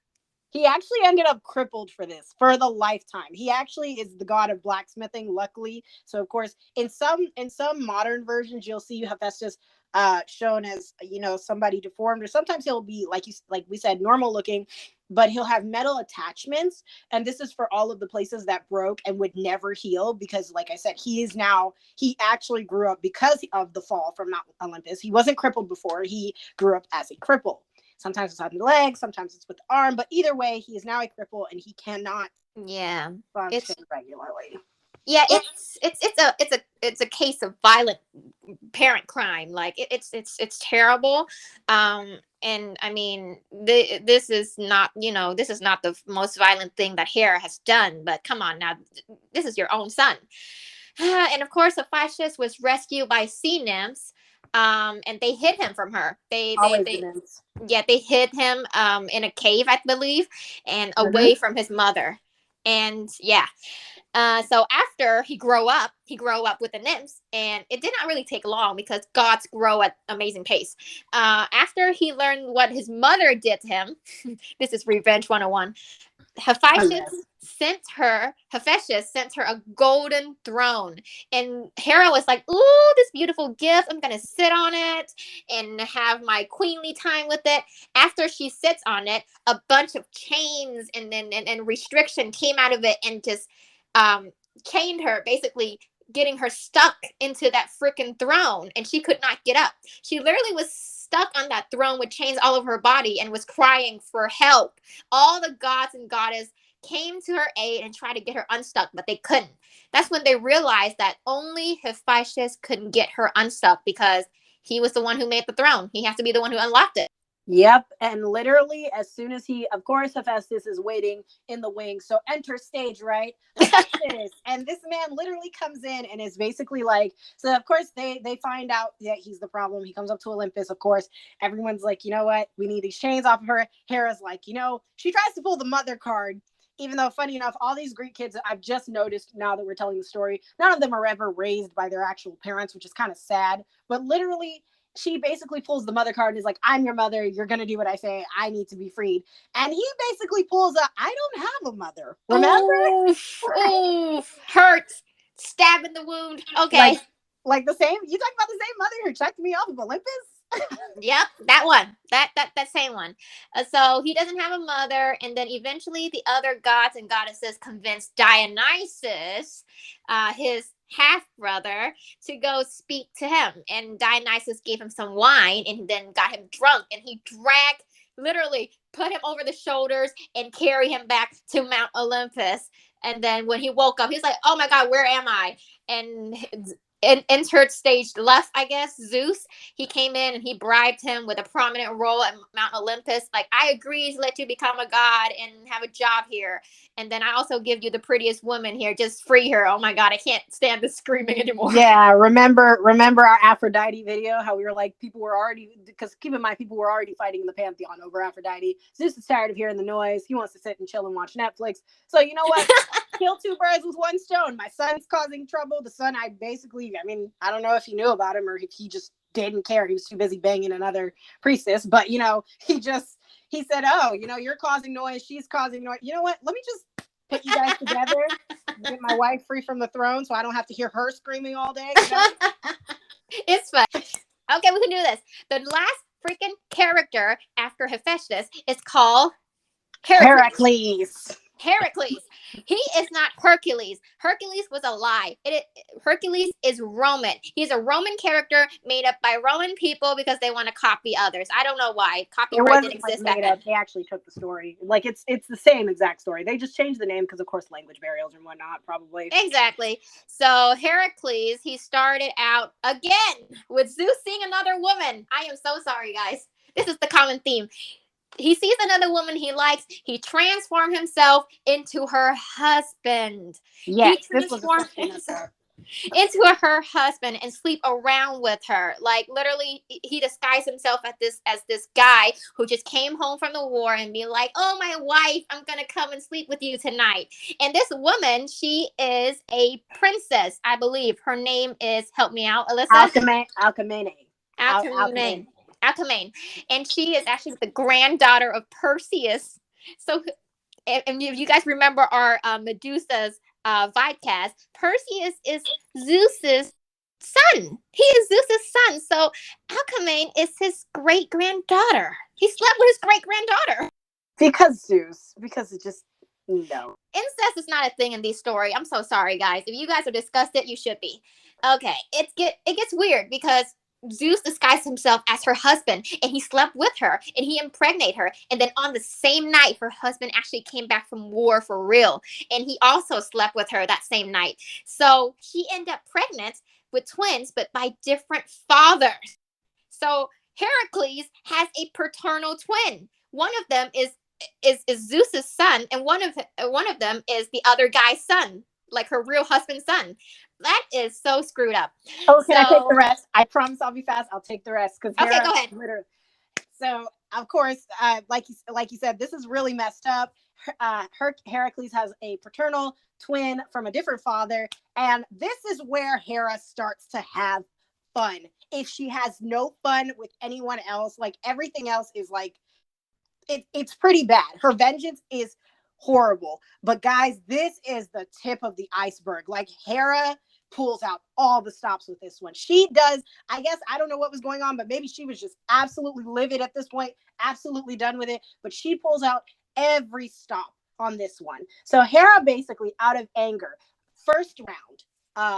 He actually ended up crippled for this for the lifetime. He actually is the god of blacksmithing, luckily. So of course, in some modern versions, you'll see Hephaestus shown as somebody deformed, or sometimes he'll be like we said, normal looking, but he'll have metal attachments, and this is for all of the places that broke and would never heal because, like I said, he actually grew up because of the fall from Mount Olympus. He wasn't crippled before; he grew up as a cripple. Sometimes it's on the leg, sometimes it's with the arm, but either way, he is now a cripple and he cannot Yeah. function It's regularly. yeah, it's a case of violent parent crime. Like it's terrible. And I mean, this is not, this is not the most violent thing that Hera has done. But come on now, this is your own son. And of course, Hephaestus was rescued by sea nymphs. And they hid him from her. Always the nymphs. Yeah, they hid him in a cave, I believe, and Mm-hmm. away from his mother. And yeah, so after he grew up with the nymphs, and it did not really take long because gods grow at amazing pace. After he learned what his mother did to him, this is Revenge 101. Oh, yes. Hephaestus sent her a golden throne. And Hera was like, "Ooh, this beautiful gift. I'm going to sit on it and have my queenly time with it." After she sits on it, a bunch of chains and restriction came out of it and just chained her, basically getting her stuck into that freaking throne, and she could not get up. She literally was stuck on that throne with chains all over her body and was crying for help. All the gods and goddess came to her aid and tried to get her unstuck, but they couldn't. That's when they realized that only Hephaestus couldn't get her unstuck because he was the one who made the throne. He has to be the one who unlocked it. Yep. And literally, as soon as he, of course, Hephaestus is waiting in the wings. So enter stage, right? Hephaestus. And this man literally comes in and is basically like, so of course they find out that he's the problem. He comes up to Olympus, of course. Everyone's like, you know what? We need these chains off of her. Hera's like, she tries to pull the mother card. Even though, funny enough, all these Greek kids, I've just noticed now that we're telling the story, none of them are ever raised by their actual parents, which is kind of sad. But literally, she basically pulls the mother card and is like, I'm your mother. You're going to do what I say. I need to be freed. And he basically pulls a, I don't have a mother. Remember? Oh, hurts. Stab in the wound. Okay. Like the same, you talking about the same mother who checked me off of Olympus? Yep, that one. That same one. So he doesn't have a mother, and then eventually the other gods and goddesses convinced Dionysus, his half brother, to go speak to him. And Dionysus gave him some wine, and then got him drunk, and he dragged, literally put him over the shoulders and carry him back to Mount Olympus. And then when he woke up, he's like, "Oh my God, where am I?" And entered stage left, I guess, Zeus. He came in and he bribed him with a prominent role at Mount Olympus. Like, I agree to let you become a god and have a job here. And then I also give you the prettiest woman here. Just free her. Oh my God, I can't stand this screaming anymore. Yeah, remember our Aphrodite video? How we were like, people were already, because keep in mind, people were already fighting in the Pantheon over Aphrodite. Zeus is tired of hearing the noise. He wants to sit and chill and watch Netflix. So you know what? Kill two birds with one stone. My son's causing trouble. The son, I don't know if he knew about him or if he just didn't care. He was too busy banging another priestess. But, he said, oh, you're causing noise. She's causing noise. You know what? Let me just put you guys together, get my wife free from the throne so I don't have to hear her screaming all day. It's fun. Okay, we can do this. The last freaking character after Hephaestus is called Heracles. Heracles. He is not Hercules. Hercules was a lie. Hercules is Roman. He's a Roman character made up by Roman people because they want to copy others. I don't know why. Copyright didn't exist back then. They actually took the story. Like it's the same exact story. They just changed the name because, of course, language barriers and whatnot, probably. Exactly. So Heracles, he started out again with Zeus seeing another woman. I am so sorry, guys. This is the common theme. He sees another woman he likes. He transformed himself into her husband. Yes, he transformed himself into her husband and sleep around with her. Like literally, he disguised himself as this guy who just came home from the war and be like, "Oh, my wife, I'm gonna come and sleep with you tonight." And this woman, she is a princess, I believe. Her name is, help me out, Alyssa. Alcmene. And she is actually the granddaughter of Perseus. So, and if you guys remember our Medusa's videcast, Perseus is Zeus's son. He is Zeus's son. So Alcmene is his great granddaughter. He slept with his great granddaughter. Because it just, no. Incest is not a thing in this story. I'm so sorry, guys. If you guys are disgusted, you should be. Okay, it gets weird because Zeus disguised himself as her husband and he slept with her and he impregnated her. And then on the same night, her husband actually came back from war for real. And he also slept with her that same night. So she ended up pregnant with twins, but by different fathers. So Heracles has a paternal twin. One of them is Zeus's son, and one of them is the other guy's son, like her real husband's son. That is so screwed up. Oh, can I take the rest? I promise I'll be fast. I'll take the rest. Okay, go ahead. Literally. So, of course, like you said, this is really messed up. Heracles has a paternal twin from a different father, and this is where Hera starts to have fun. If she has no fun with anyone else, like everything else is like, it's pretty bad. Her vengeance is horrible. But guys, this is the tip of the iceberg. Like Hera pulls out all the stops with this one. She does, I guess, I don't know what was going on, but maybe she was just absolutely livid at this point, absolutely done with it. But she pulls out every stop on this one. So Hera basically, out of anger, first round,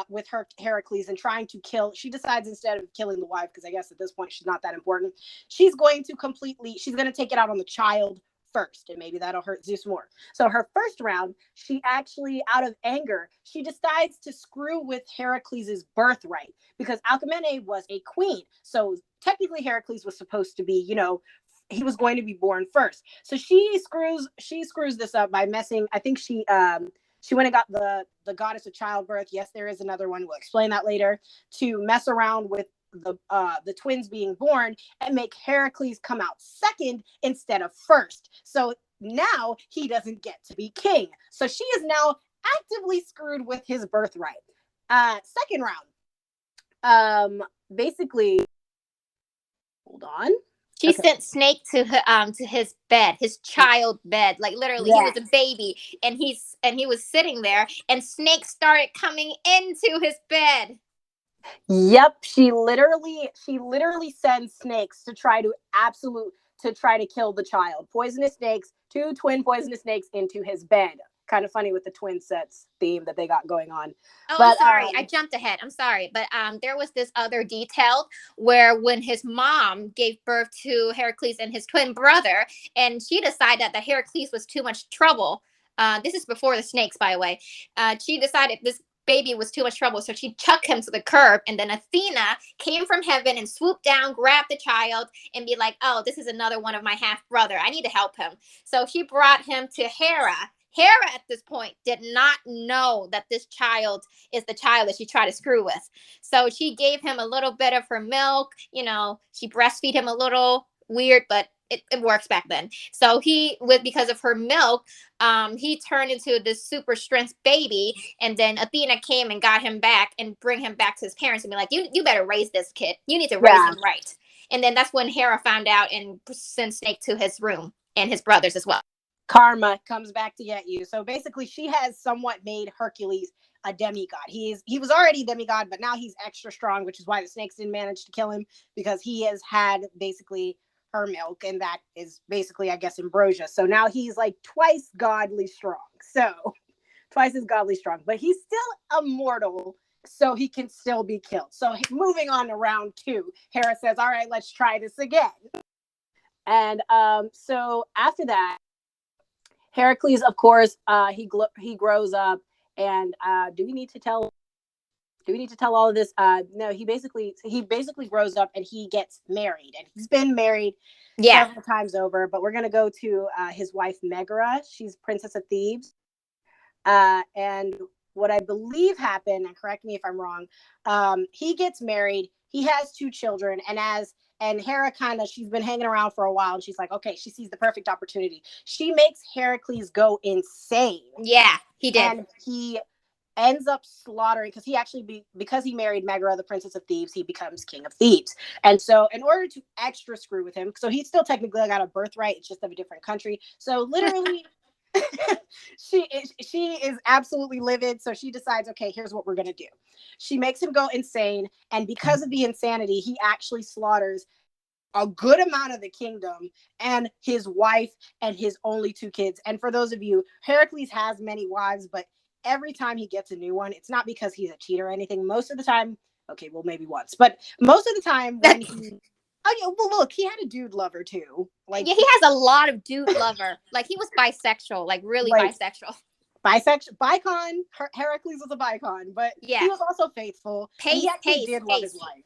with Heracles and trying to kill. She decides instead of killing the wife, because I guess at this point she's not that important, she's going to take it out on the child first, and maybe that'll hurt Zeus more. So her first round, she actually, out of anger, she decides to screw with Heracles's birthright, because Alcmene was a queen. So technically Heracles was supposed to be, he was going to be born first. So she screws this up by messing. I think she went and got the goddess of childbirth. Yes, there is another one. We'll explain that later. To mess around with the twins being born and make Heracles come out second instead of first. So now he doesn't get to be king. So she is now actively screwed with his birthright. Second round. Basically, hold on. She sent Snake to his bed, his child bed. Like literally, he was a baby, and he was sitting there, and Snake started coming into his bed. Yep, she literally sends snakes to try to kill the child. Poisonous snakes, 2 twin poisonous snakes into his bed. Kind of funny with the twin sets theme that they got going on. Oh, but, I'm sorry. I jumped ahead. I'm sorry. But there was this other detail where when his mom gave birth to Heracles and his twin brother, and she decided that Heracles was too much trouble. This is before the snakes, by the way. She decided this baby was too much trouble, so she chucked him to the curb, and then Athena came from heaven and swooped down, grabbed the child, and be like, oh, this is another one of my half brother. I need to help him. So she brought him to Hera. Hera at this point did not know that this child is the child that she tried to screw with. So she gave him a little bit of her milk. She breastfeed him a little, weird, but it works back then. So because of her milk, he turned into this super strength baby. And then Athena came and got him back and bring him back to his parents and be like, you better raise this kid. You need to raise him right. And then that's when Hera found out and sent Snake to his room and his brothers as well. Karma comes back to get you. So basically she has somewhat made Hercules a demigod. He was already a demigod, but now he's extra strong, which is why the snakes didn't manage to kill him, because he has had basically her milk, and that is basically, I guess, ambrosia. So now he's like twice godly strong. So twice as godly strong, but he's still immortal, so he can still be killed. So moving on to round 2, Hera says, all right, let's try this again. And so after that, Heracles, of course, he grows up, and do we need to tell all of this? No, he basically grows up and he gets married, and he's been married several times over. But we're gonna go to his wife Megara. She's Princess of Thebes, and what I believe happened, and correct me if I'm wrong, he gets married. He has 2 children, and Hera she's been hanging around for a while, and she's like, okay, she sees the perfect opportunity. She makes Heracles go insane. Yeah, he did. And he ends up slaughtering, because he married Megara, the Princess of Thebes, he becomes king of Thebes. And so in order to extra screw with him, so he's still technically got a birthright, it's just of a different country. So literally she is absolutely livid. So she decides, okay, here's what we're going to do. She makes him go insane. And because of the insanity, he actually slaughters a good amount of the kingdom and his wife and his only 2 kids. And for those of you, Heracles has many wives, but every time he gets a new one, it's not because he's a cheater or anything. Most of the time, okay, well, maybe once, but most of the time when look, he had a dude lover too. He has a lot of dude lover. Like, he was bisexual, like really bisexual. Bicon. Heracles was a bicon, but he was also faithful. He actually did love his wife.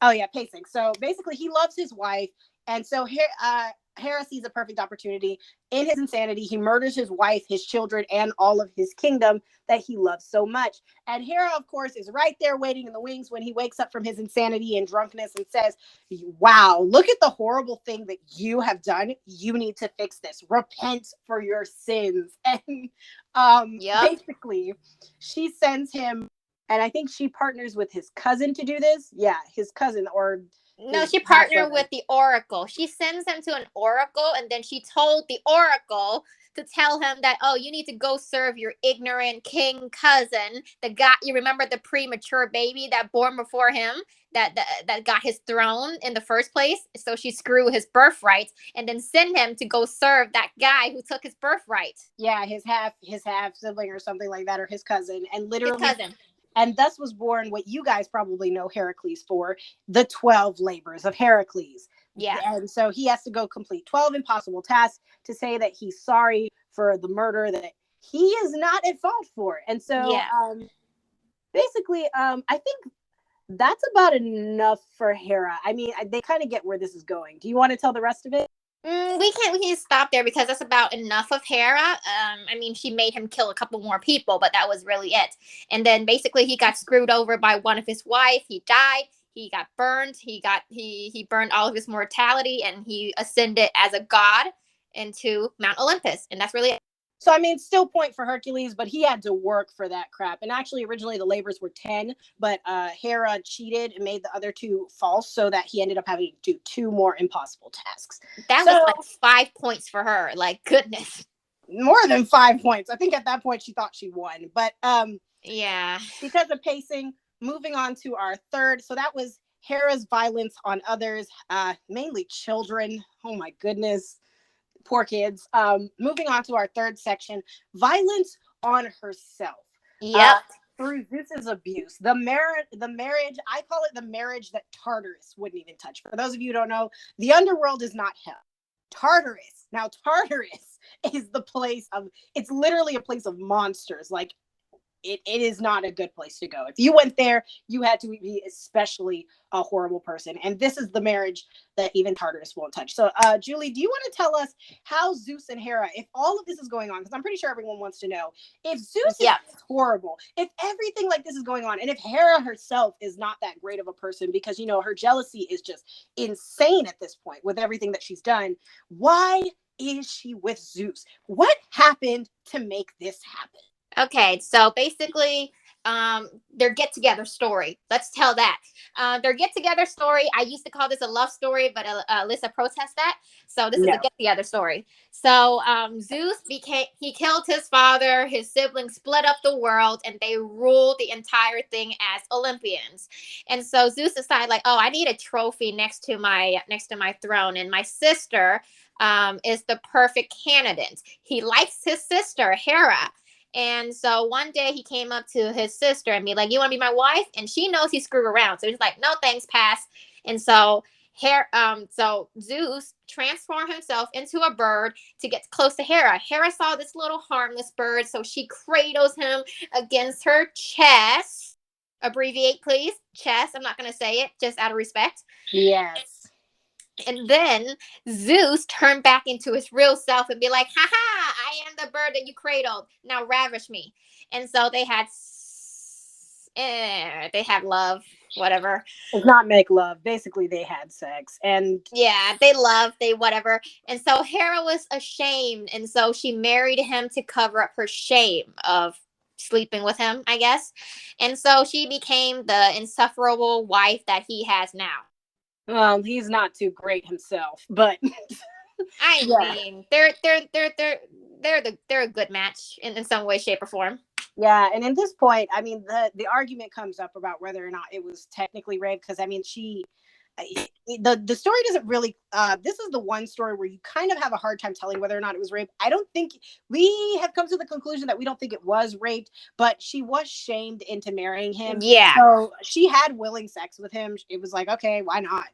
Oh yeah, pacing. So basically, he loves his wife, and so Hera sees a perfect opportunity. In his insanity, he murders his wife, his children, and all of his kingdom that he loves so much. And Hera, of course, is right there waiting in the wings when he wakes up from his insanity and drunkenness and says, wow, look at the horrible thing that you have done. You need to fix this. Repent for your sins. And basically, she sends him, and I think she partners with his cousin to do this. Yeah, his cousin, or... No, she partnered with the oracle. She sends him to an oracle, and then she told the oracle to tell him that, oh, you need to go serve your ignorant king cousin, you remember the premature baby that born before him, that got his throne in the first place. So she screwed his birthright, and then send him to go serve that guy who took his birthright. Yeah, his half sibling or something like that, or his cousin. And literally, his cousin. And thus was born what you guys probably know Heracles for, the 12 labors of Heracles. Yeah. And so he has to go complete 12 impossible tasks to say that he's sorry for the murder that he is not at fault for. And so Yeah. basically, I think that's about enough for Hera. I mean, they kind of get where this is going. Do you want to tell the rest of it? We can't stop there because that's about enough of Hera. I mean, she made him kill a couple more people, but that was really it. And then basically he got screwed over by one of his wife. He died. He got burned. He burned all of his mortality, and he ascended as a god into Mount Olympus. And that's really it. So, I mean, still point for Hercules, but he had to work for that crap. And actually, originally the labors were 10, but Hera cheated and made the other two false so that he ended up having to do 2 more impossible tasks. That was like 5 points for her. Like, goodness. More than 5 points. I think at that point she thought she won. But yeah, because of pacing, moving on to our third. So that was Hera's violence on others, mainly children. Oh my goodness. Poor kids. Moving on to our third section, violence on herself. Yep. Through Zeus's abuse. The marriage, I call it the marriage that Tartarus wouldn't even touch. For those of you who don't know, the underworld is not hell. Tartarus. Now, Tartarus is the place of, it's literally a place of monsters. Like, it is not a good place to go. If you went there, you had to be especially a horrible person. And this is the marriage that even Tartarus won't touch. So, Julie, do you want to tell us how Zeus and Hera, if all of this is going on, because I'm pretty sure everyone wants to know, if Zeus is horrible, if everything like this is going on, and if Hera herself is not that great of a person because, you know, her jealousy is just insane at this point with everything that she's done, why is she with Zeus? What happened to make this happen? Okay, so basically, their get together story. Let's tell that. Their get together story. I used to call this a love story, but Alyssa protests that. So this is a get together story. So Zeus he killed his father. His siblings split up the world, and they ruled the entire thing as Olympians. And so Zeus decided, like, oh, I need a trophy next to my throne, and my sister is the perfect candidate. He likes his sister Hera. And so one day he came up to his sister and be like, "You want to be my wife?" And she knows he screwed around. So he's like, "No, thanks, pass." And so so Zeus transformed himself into a bird to get close to Hera. Hera saw this little harmless bird, so she cradles him against her chest. Abbreviate, please. Chest. I'm not going to say it, just out of respect. Yes. And then Zeus turned back into his real self and be like, "Ha ha, I am the bird that you cradled. Now ravish me." And so they had love, whatever. It's not make love. Basically, they had sex. And yeah, they loved, they whatever. And so Hera was ashamed. And so she married him to cover up her shame of sleeping with him, I guess. And so she became the insufferable wife that he has now. Well, he's not too great himself, but I mean, they're a good match in some way, shape, or form. Yeah, and at this point, I mean, the argument comes up about whether or not it was technically rape, because I mean, the story doesn't really. This is the one story where you kind of have a hard time telling whether or not it was rape. I don't think we have come to the conclusion that we don't think it was raped, but she was shamed into marrying him. Yeah. So she had willing sex with him. It was like, okay, why not?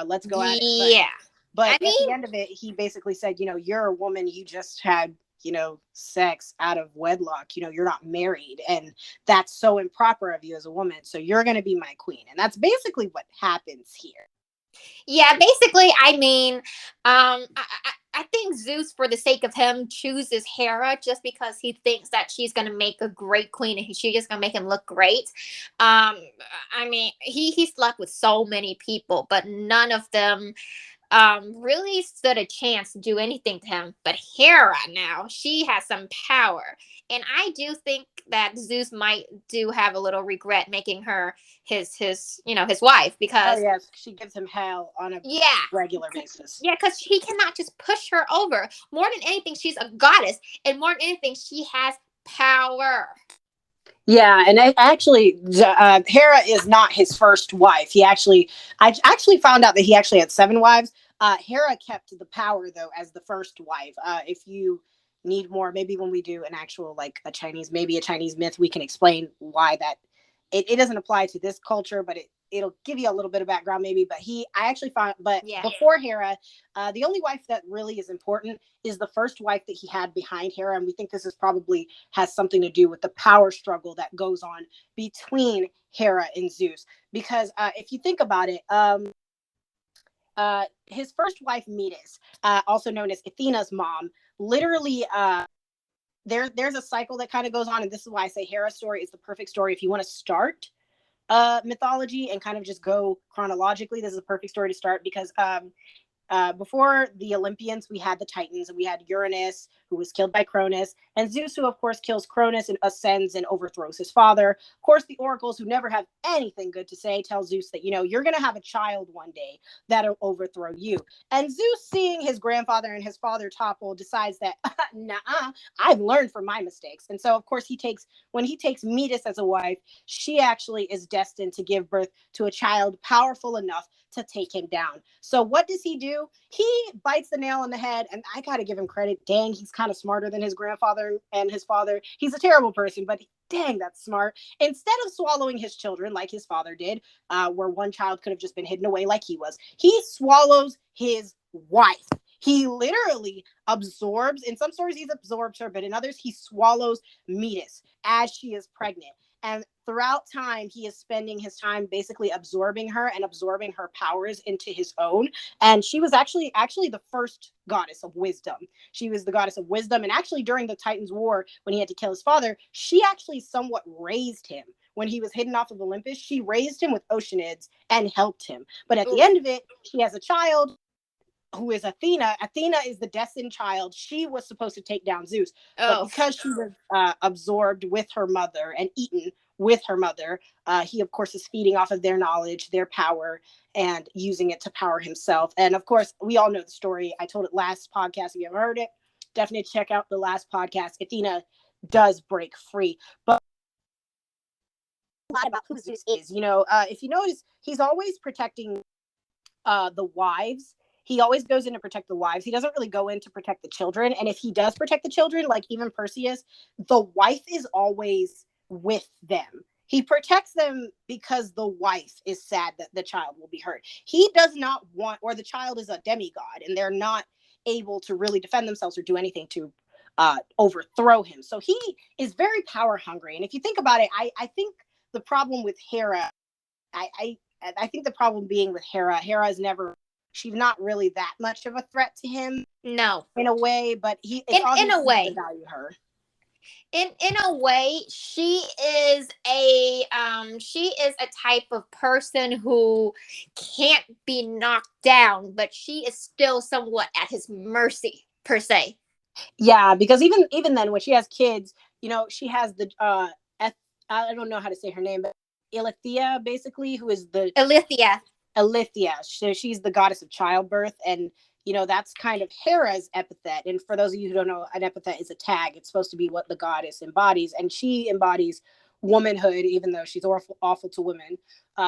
Let's go at it. Yeah. But at the end of it, he basically said, you know, you're a woman. You just had, you know, sex out of wedlock. You know, you're not married. And that's so improper of you as a woman. So you're going to be my queen. And that's basically what happens here. Yeah, basically, I mean, I think Zeus, for the sake of him, chooses Hera just because he thinks that she's going to make a great queen and she's just going to make him look great. I mean, he slept with so many people, but none of them really stood a chance to do anything to him. But Hera now, she has some power. And I do think that Zeus might do have a little regret making her his wife, because yes, she gives him hell on a regular basis. Yeah, because he cannot just push her over. More than anything, she's a goddess, and more than anything, she has power. Yeah, and actually, Hera is not his first wife. I actually found out that he actually had 7 wives. Hera kept the power though as the first wife. If you need more, maybe when we do an actual maybe a Chinese myth, we can explain why that it doesn't apply to this culture, but it'll give you a little bit of background maybe. But I actually found, but Yeah. before Hera, the only wife that really is important is the first wife that he had behind Hera, and we think this is probably has something to do with the power struggle that goes on between Hera and Zeus. Because if you think about it, his first wife Metis, also known as Athena's mom, literally there's a cycle that kind of goes on, and this is why I say Hera's story is the perfect story if you want to start mythology and kind of just go chronologically. This is a perfect story to start because before the Olympians, we had the Titans, and we had Uranus, who was killed by Cronus, and Zeus, who, of course, kills Cronus and ascends and overthrows his father. Of course, the oracles, who never have anything good to say, tell Zeus that, you're going to have a child one day that'll overthrow you. And Zeus, seeing his grandfather and his father topple, decides that, nah, I've learned from my mistakes. And so, of course, when he takes Metis as a wife, she actually is destined to give birth to a child powerful enough to take him down. So what does he do? He bites the nail on the head, and I gotta give him credit. Dang, he's kind of smarter than his grandfather and his father. He's a terrible person, but dang, that's smart. Instead of swallowing his children like his father did, where one child could have just been hidden away like he swallows his wife. He literally absorbs, in some stories, he's absorbed her, but in others, he swallows Metis as she is pregnant. And throughout time, he is spending his time basically absorbing her and absorbing her powers into his own. And she was actually the first goddess of wisdom. She was the goddess of wisdom. And actually, during the Titans' War, when he had to kill his father, she actually somewhat raised him. When he was hidden off of Olympus, she raised him with Oceanids and helped him. But at the end of it, she has a child who is Athena. Athena is the destined child. She was supposed to take down Zeus, but because she was absorbed with her mother and eaten with her mother, he, of course, is feeding off of their knowledge, their power, and using it to power himself. And, of course, we all know the story. I told it last podcast. If you haven't heard it, definitely check out the last podcast. Athena does break free. But a lot about who Zeus is. If you notice, he's always protecting the wives. He always goes in to protect the wives. He doesn't really go in to protect the children. And if he does protect the children, like even Perseus, the wife is always with them. He protects them because the wife is sad that the child will be hurt. He does not want, or the child is a demigod, and they're not able to really defend themselves or do anything to overthrow him. So he is very power hungry. And if you think about it, I think the problem with Hera, I think the problem being with Hera is she's not really that much of a threat to him. No. In a way, but in a way, value her. In a way, she is a type of person who can't be knocked down, but she is still somewhat at his mercy, per se. Yeah, because even then, when she has kids, she has the I don't know how to say her name, but Ilithia, basically, who is the Ilithia. So she's the goddess of childbirth, and that's kind of Hera's epithet. And for those of you who don't know, an epithet is a tag. It's supposed to be what the goddess embodies, and she embodies womanhood, even though she's awful to women.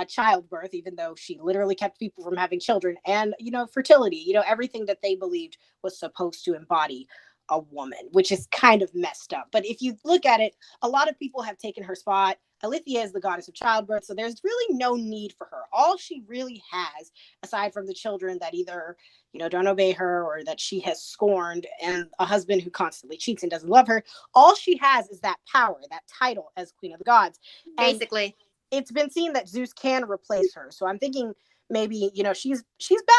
Childbirth, even though she literally kept people from having children, and fertility. Everything that they believed was supposed to embody a woman, which is kind of messed up. But if you look at it, a lot of people have taken her spot. Alithia is the goddess of childbirth, so there's really no need for her. All she really has, aside from the children that either don't obey her or that she has scorned, and a husband who constantly cheats and doesn't love her, all she has is that power, that title as queen of the gods. Basically, and it's been seen that Zeus can replace her. So I'm thinking maybe she's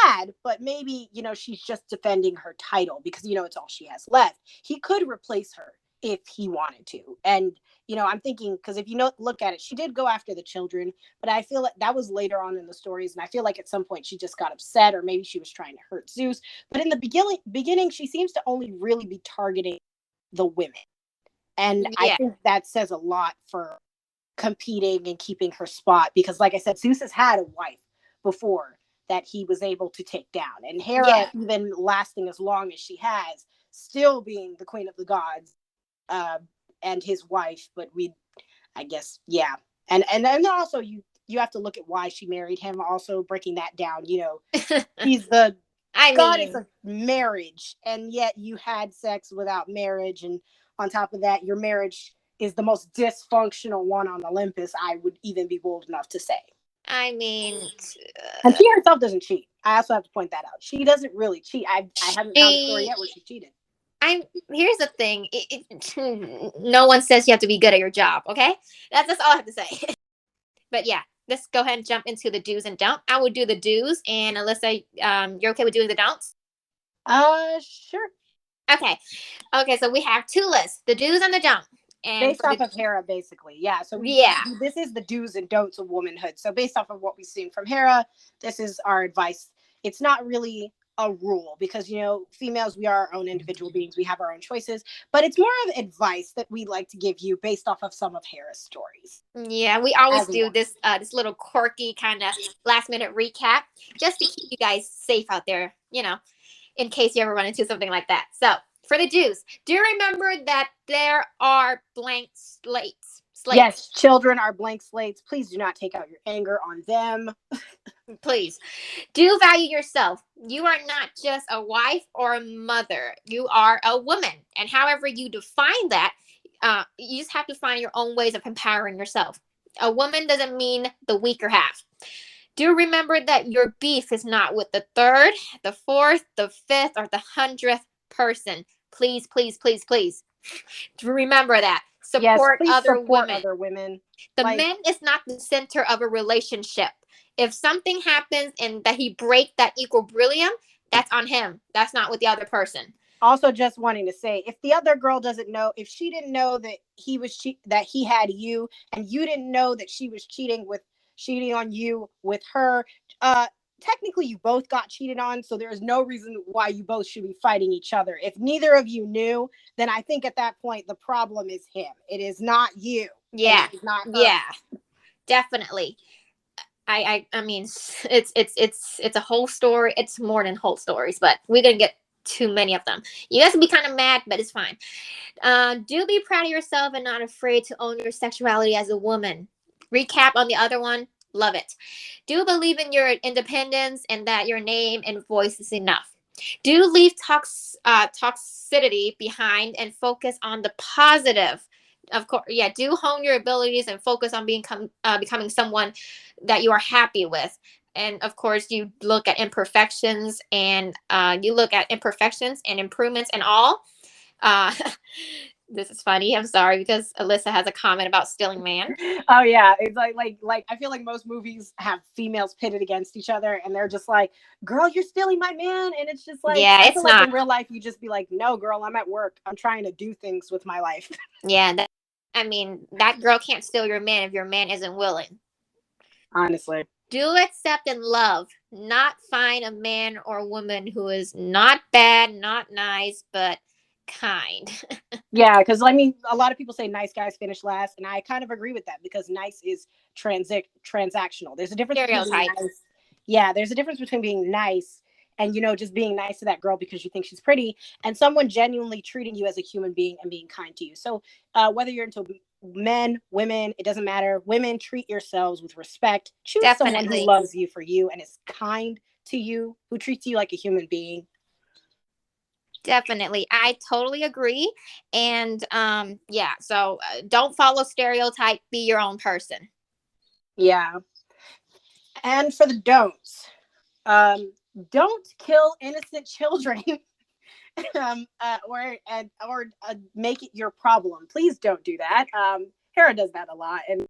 bad, but maybe she's just defending her title because it's all she has left. He could replace her if he wanted to. And I'm thinking, because if you look at it, she did go after the children, but I feel like that was later on in the stories, and I feel like at some point she just got upset, or maybe she was trying to hurt Zeus. But in the beginning, she seems to only really be targeting the women, and I think that says a lot for competing and keeping her spot, because like I said, Zeus has had a wife before that he was able to take down, and Hera, even lasting as long as she has, still being the queen of the gods, and his wife. But I guess, and then also you have to look at why she married him, also breaking that down. He's the goddess of marriage, and yet you had sex without marriage, and on top of that, your marriage is the most dysfunctional one on Olympus, I would even be bold enough to say. I mean, And she herself doesn't cheat. I also have to point that out. She doesn't really cheat. I haven't found a story she. yet where she cheated. I'm. Here's the thing. No one says you have to be good at your job. Okay, that's all I have to say. But yeah, let's go ahead and jump into the do's and don'ts. I would do the do's, and Alyssa, you're okay with doing the don'ts? Sure. Okay. Okay. So we have two lists: the do's and the don'ts. And Based for off the of Hera, basically. Yeah. So yeah, this is the do's and don'ts of womanhood. So based off of what we've seen from Hera, this is our advice. It's not really a rule because females, we are our own individual beings. We have our own choices, but it's more of advice that we like to give you based off of some of Hera's stories. yeah, we always As a do woman. this little quirky kind of last minute recap just to keep you guys safe out there. In case you ever run into something like that. So for the do's, do remember that there are blank slates. Yes, children are blank slates. Please do not take out your anger on them. Please do value yourself. You are not just a wife or a mother. You are a woman. And however you define that, you just have to find your own ways of empowering yourself. A woman doesn't mean the weaker half. Do remember that your beef is not with the third, the fourth, the fifth, or the 100th person. Please, please, please, please. Remember that. Yes, Support please other support women. other women. The man is not the center of a relationship. If something happens and that he break that equilibrium, that's on him. That's not with the other person. Also, just wanting to say, if the other girl doesn't know, if she didn't know that that he had you, and you didn't know that she was cheating on you with her, technically you both got cheated on, so there is no reason why you both should be fighting each other. If neither of you knew, then I think at that point the problem is him. It is not you. Yeah. It is not her. Yeah. Definitely. I mean, it's a whole story. It's more than whole stories, but we're gonna get too many of them. You guys can be kind of mad, but it's fine. Do be proud of yourself and not afraid to own your sexuality as a woman. Recap on the other one. Love it. Do believe in your independence and that your name and voice is enough. Do leave toxicity behind and focus on the positive. Of course, yeah. Do hone your abilities and focus on becoming someone that you are happy with. And of course, you look at imperfections and improvements and all. Uh, this is funny. I'm sorry because Alyssa has a comment about stealing man. Oh yeah, it's like I feel like most movies have females pitted against each other, and they're just like, "Girl, you're stealing my man," and it's just like Yeah, I feel it's like not. in real life you just be like, "No, girl, I'm at work. I'm trying to do things with my life." Yeah, I mean, that girl can't steal your man if your man isn't willing. Honestly. Do accept and love, not find a man or woman who is not bad, not nice, but kind. Yeah, because I mean, a lot of people say nice guys finish last, and I kind of agree with that because nice is transactional. There's a difference between being Stereotype. nice. Yeah, there's a difference between being nice and just being nice to that girl because you think she's pretty, and someone genuinely treating you as a human being and being kind to you. So whether you're into men, women, it doesn't matter. Women, treat yourselves with respect. Choose someone who Definitely. loves you for you and is kind to you, who treats you like a human being. Definitely. I totally agree. And yeah, so don't follow stereotype, be your own person. Yeah. And for the don'ts, don't kill innocent children. Or make it your problem. Please don't do that. Hera does that a lot, and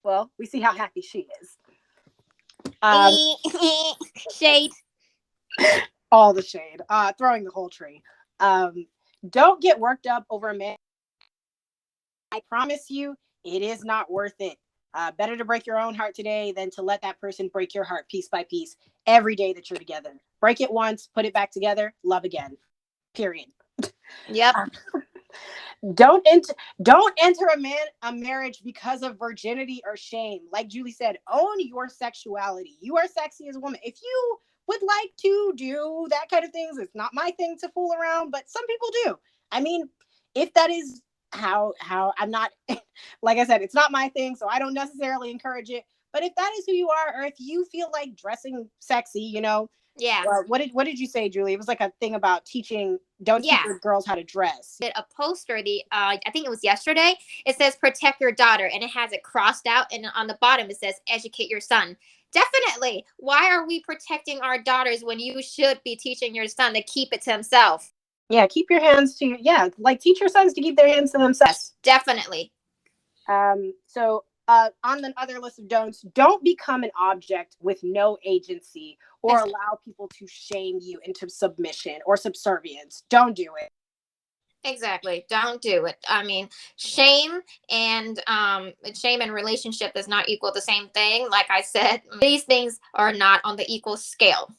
well, we see how happy she is. Shade. All the shade, throwing the whole tree. Don't get worked up over a man. I promise you, it is not worth it. Better to break your own heart today than to let that person break your heart piece by piece every day that you're together. Break it once, put it back together, love again. Period. Yep. Don't enter a marriage because of virginity or shame. Like Julie said, own your sexuality. You are sexy as a woman. If you would like to do that kind of things, it's not my thing to fool around, but some people do. I mean, if that is how I'm not like I said, it's not my thing, so I don't necessarily encourage it. But if that is who you are, or if you feel like dressing sexy, Yeah. what did you say, Julie? It was like a thing about don't teach Yeah. your girls how to dress. Did a poster I think it was yesterday. It says protect your daughter, and it has it crossed out, and on the bottom it says educate your son. Definitely. Why are we protecting our daughters when you should be teaching your son to keep it to himself? Yeah, keep your hands to like teach your sons to keep their hands to themselves. Yes, definitely. So on the other list of don'ts, don't become an object with no agency or allow people to shame you into submission or subservience. Don't do it. Exactly. Don't do it. I mean, shame and relationship does not equal the same thing. Like I said, these things are not on the equal scale.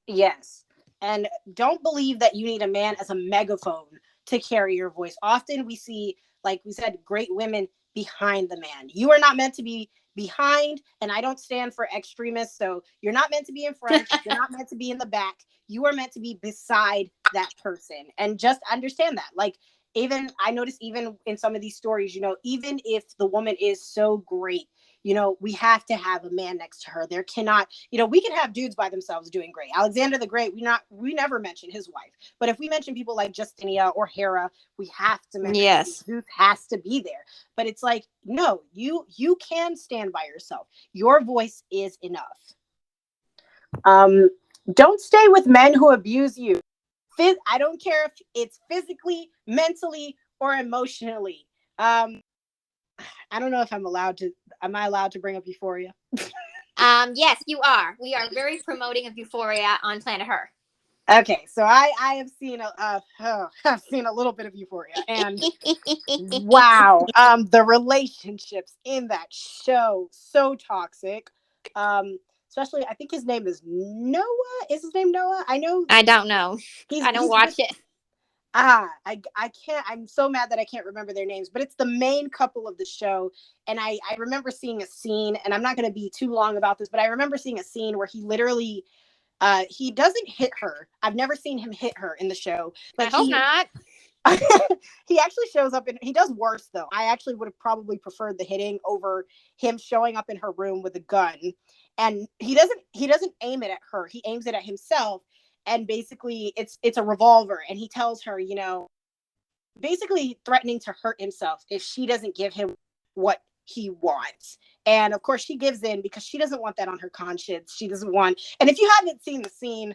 Yes. And don't believe that you need a man as a megaphone to carry your voice. Often we see, like we said, great women behind the man. You are not meant to be behind, and I don't stand for extremists. So you're not meant to be in front. You're not meant to be in the back. You are meant to be beside that person. And just understand that. Like, even I notice, even in some of these stories, even if the woman is so great, we have to have a man next to her. There cannot, we can have dudes by themselves doing great. Alexander the Great, we never mention his wife. But if we mention people like Justinia or Hera, we have to mention Zeus has to be there. But it's like, no, you can stand by yourself. Your voice is enough. Don't stay with men who abuse you. I don't care if it's physically, mentally, or emotionally. I don't know if am I allowed to bring up Euphoria? Yes, you are. We are very promoting of Euphoria on Planet Her. Okay, so I have seen I've seen a little bit of Euphoria, and wow, the relationships in that show so toxic. Especially I think his name is Noah. Is his name Noah? I know. I don't know. I don't watch it. I can't. I'm so mad that I can't remember their names, but it's the main couple of the show. And I remember seeing a scene, and I'm not going to be too long about this, but I remember seeing a scene where he literally, he doesn't hit her. I've never seen him hit her in the show, but I hope not. He actually shows up, and he does worse though. I actually would have probably preferred the hitting over him showing up in her room with a gun, and he doesn't aim it at her. He aims it at himself, and basically it's a revolver, and he tells her, basically threatening to hurt himself if she doesn't give him what he wants. And of course she gives in because she doesn't want that on her conscience. She doesn't want, and if you haven't seen the scene,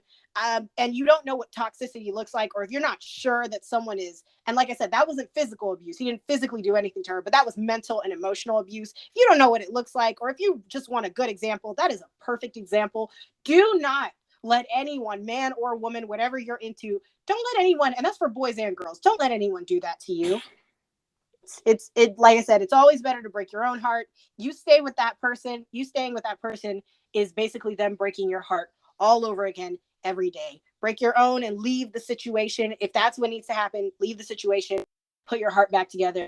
and you don't know what toxicity looks like, or if you're not sure that someone is, and like I said, that wasn't physical abuse. He didn't physically do anything to her, but that was mental and emotional abuse. If you don't know what it looks like, or if you just want a good example, that is a perfect example. Do not let anyone, man or woman, whatever you're into, don't let anyone, and that's for boys and girls, don't let anyone do that to you. It's like I said, it's always better to break your own heart. You stay with that person. You staying with that person is basically them breaking your heart all over again every day. Break your own and leave the situation. If that's what needs to happen, leave the situation, put your heart back together.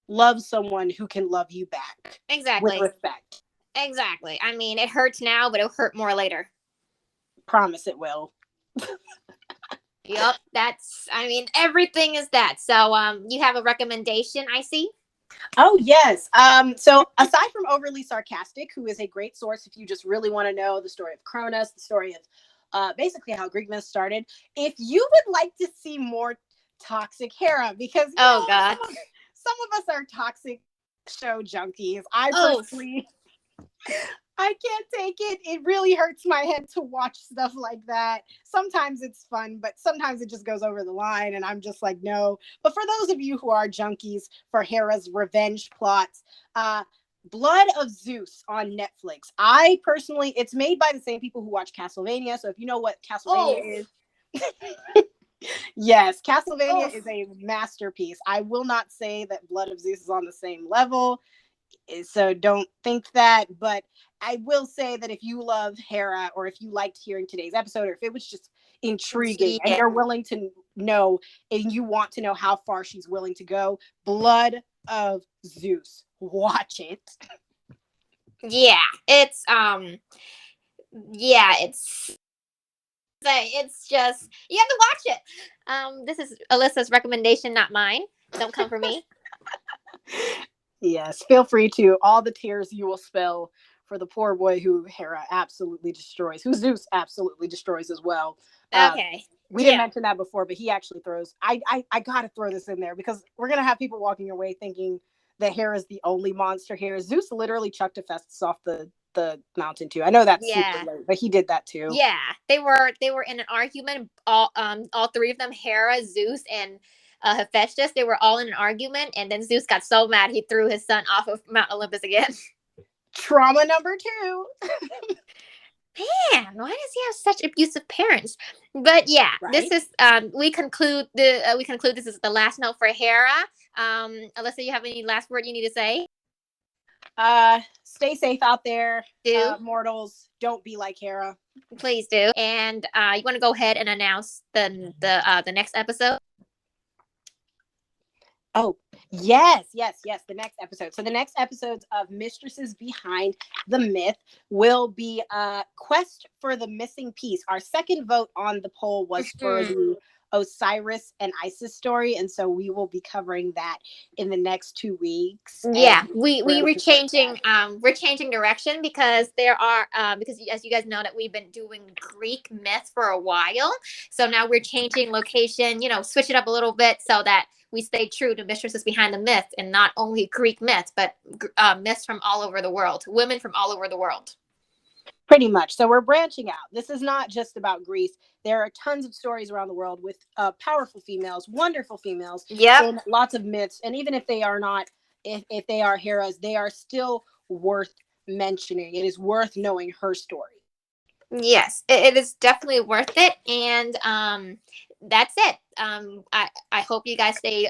Love someone who can love you back. Exactly. With respect. Exactly. I mean, it hurts now, but it'll hurt more later. Promise it will. Yep, everything is that. So you have a recommendation, I see? Oh yes. So aside from Overly Sarcastic, who is a great source if you just really want to know the story of Cronus, the story of basically how Greek myth started, if you would like to see more toxic Hera, because God, some of us are toxic show junkies. I personally I can't take it. It really hurts my head to watch stuff like that. Sometimes it's fun, but sometimes it just goes over the line, and I'm just like, no. But for those of you who are junkies for Hera's revenge plots, Blood of Zeus on Netflix. I personally, it's made by the same people who watch Castlevania. So if you know what Castlevania is, yes, Castlevania is a masterpiece. I will not say that Blood of Zeus is on the same level, so don't think that, but I will say that if you love Hera, or if you liked hearing today's episode, or if it was just intriguing and you're willing to know, and you want to know how far she's willing to go, Blood of Zeus, watch it. Yeah, it's just, you have to watch it. This is Alyssa's recommendation, not mine. Don't come for me. Yes, feel free to. All the tears you will spill for the poor boy who Hera absolutely destroys, who Zeus absolutely destroys as well. Okay. We didn't mention that before, but he actually throws. I gotta throw this in there because we're gonna have people walking away thinking that Hera's the only monster here. Zeus literally chucked Hephaestus off the mountain too. I know that's super Yeah. late, but he did that too. Yeah. They were in an argument. All three of them, Hera, Zeus, and Hephaestus, they were all in an argument, and then Zeus got so mad he threw his son off of Mount Olympus again. Trauma number two. Man, why does he have such abusive parents? But yeah, Right? this is we conclude this is the last note for Hera. Alyssa, you have any last word you need to say? Stay safe out there, Do mortals. Don't be like Hera. please do. And you want to go ahead and announce the next episode? Oh, yes. The next episode. So the next episodes of Mistresses Behind the Myth will be Quest for the Missing Piece. Our second vote on the poll was for the Osiris and Isis story, and so we will be covering that in the next 2 weeks. Yeah, we're changing direction because there are because as you guys know that we've been doing Greek myth for a while, so now we're changing location, switch it up a little bit so that we stay true to Mistresses Behind the Myth and not only Greek myths but myths from all over the world, women from all over the world. Pretty much. So we're branching out. This is not just about Greece. There are tons of stories around the world with powerful females, wonderful females, and lots of myths. And even if they are not, if they are Heras, they are still worth mentioning. It is worth knowing her story. Yes, it is definitely worth it. And that's it. I hope you guys stay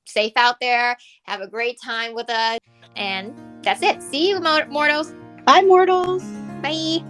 safe out there. Have a great time with us. And that's it. See you, mortals. Bye, mortals. Bye.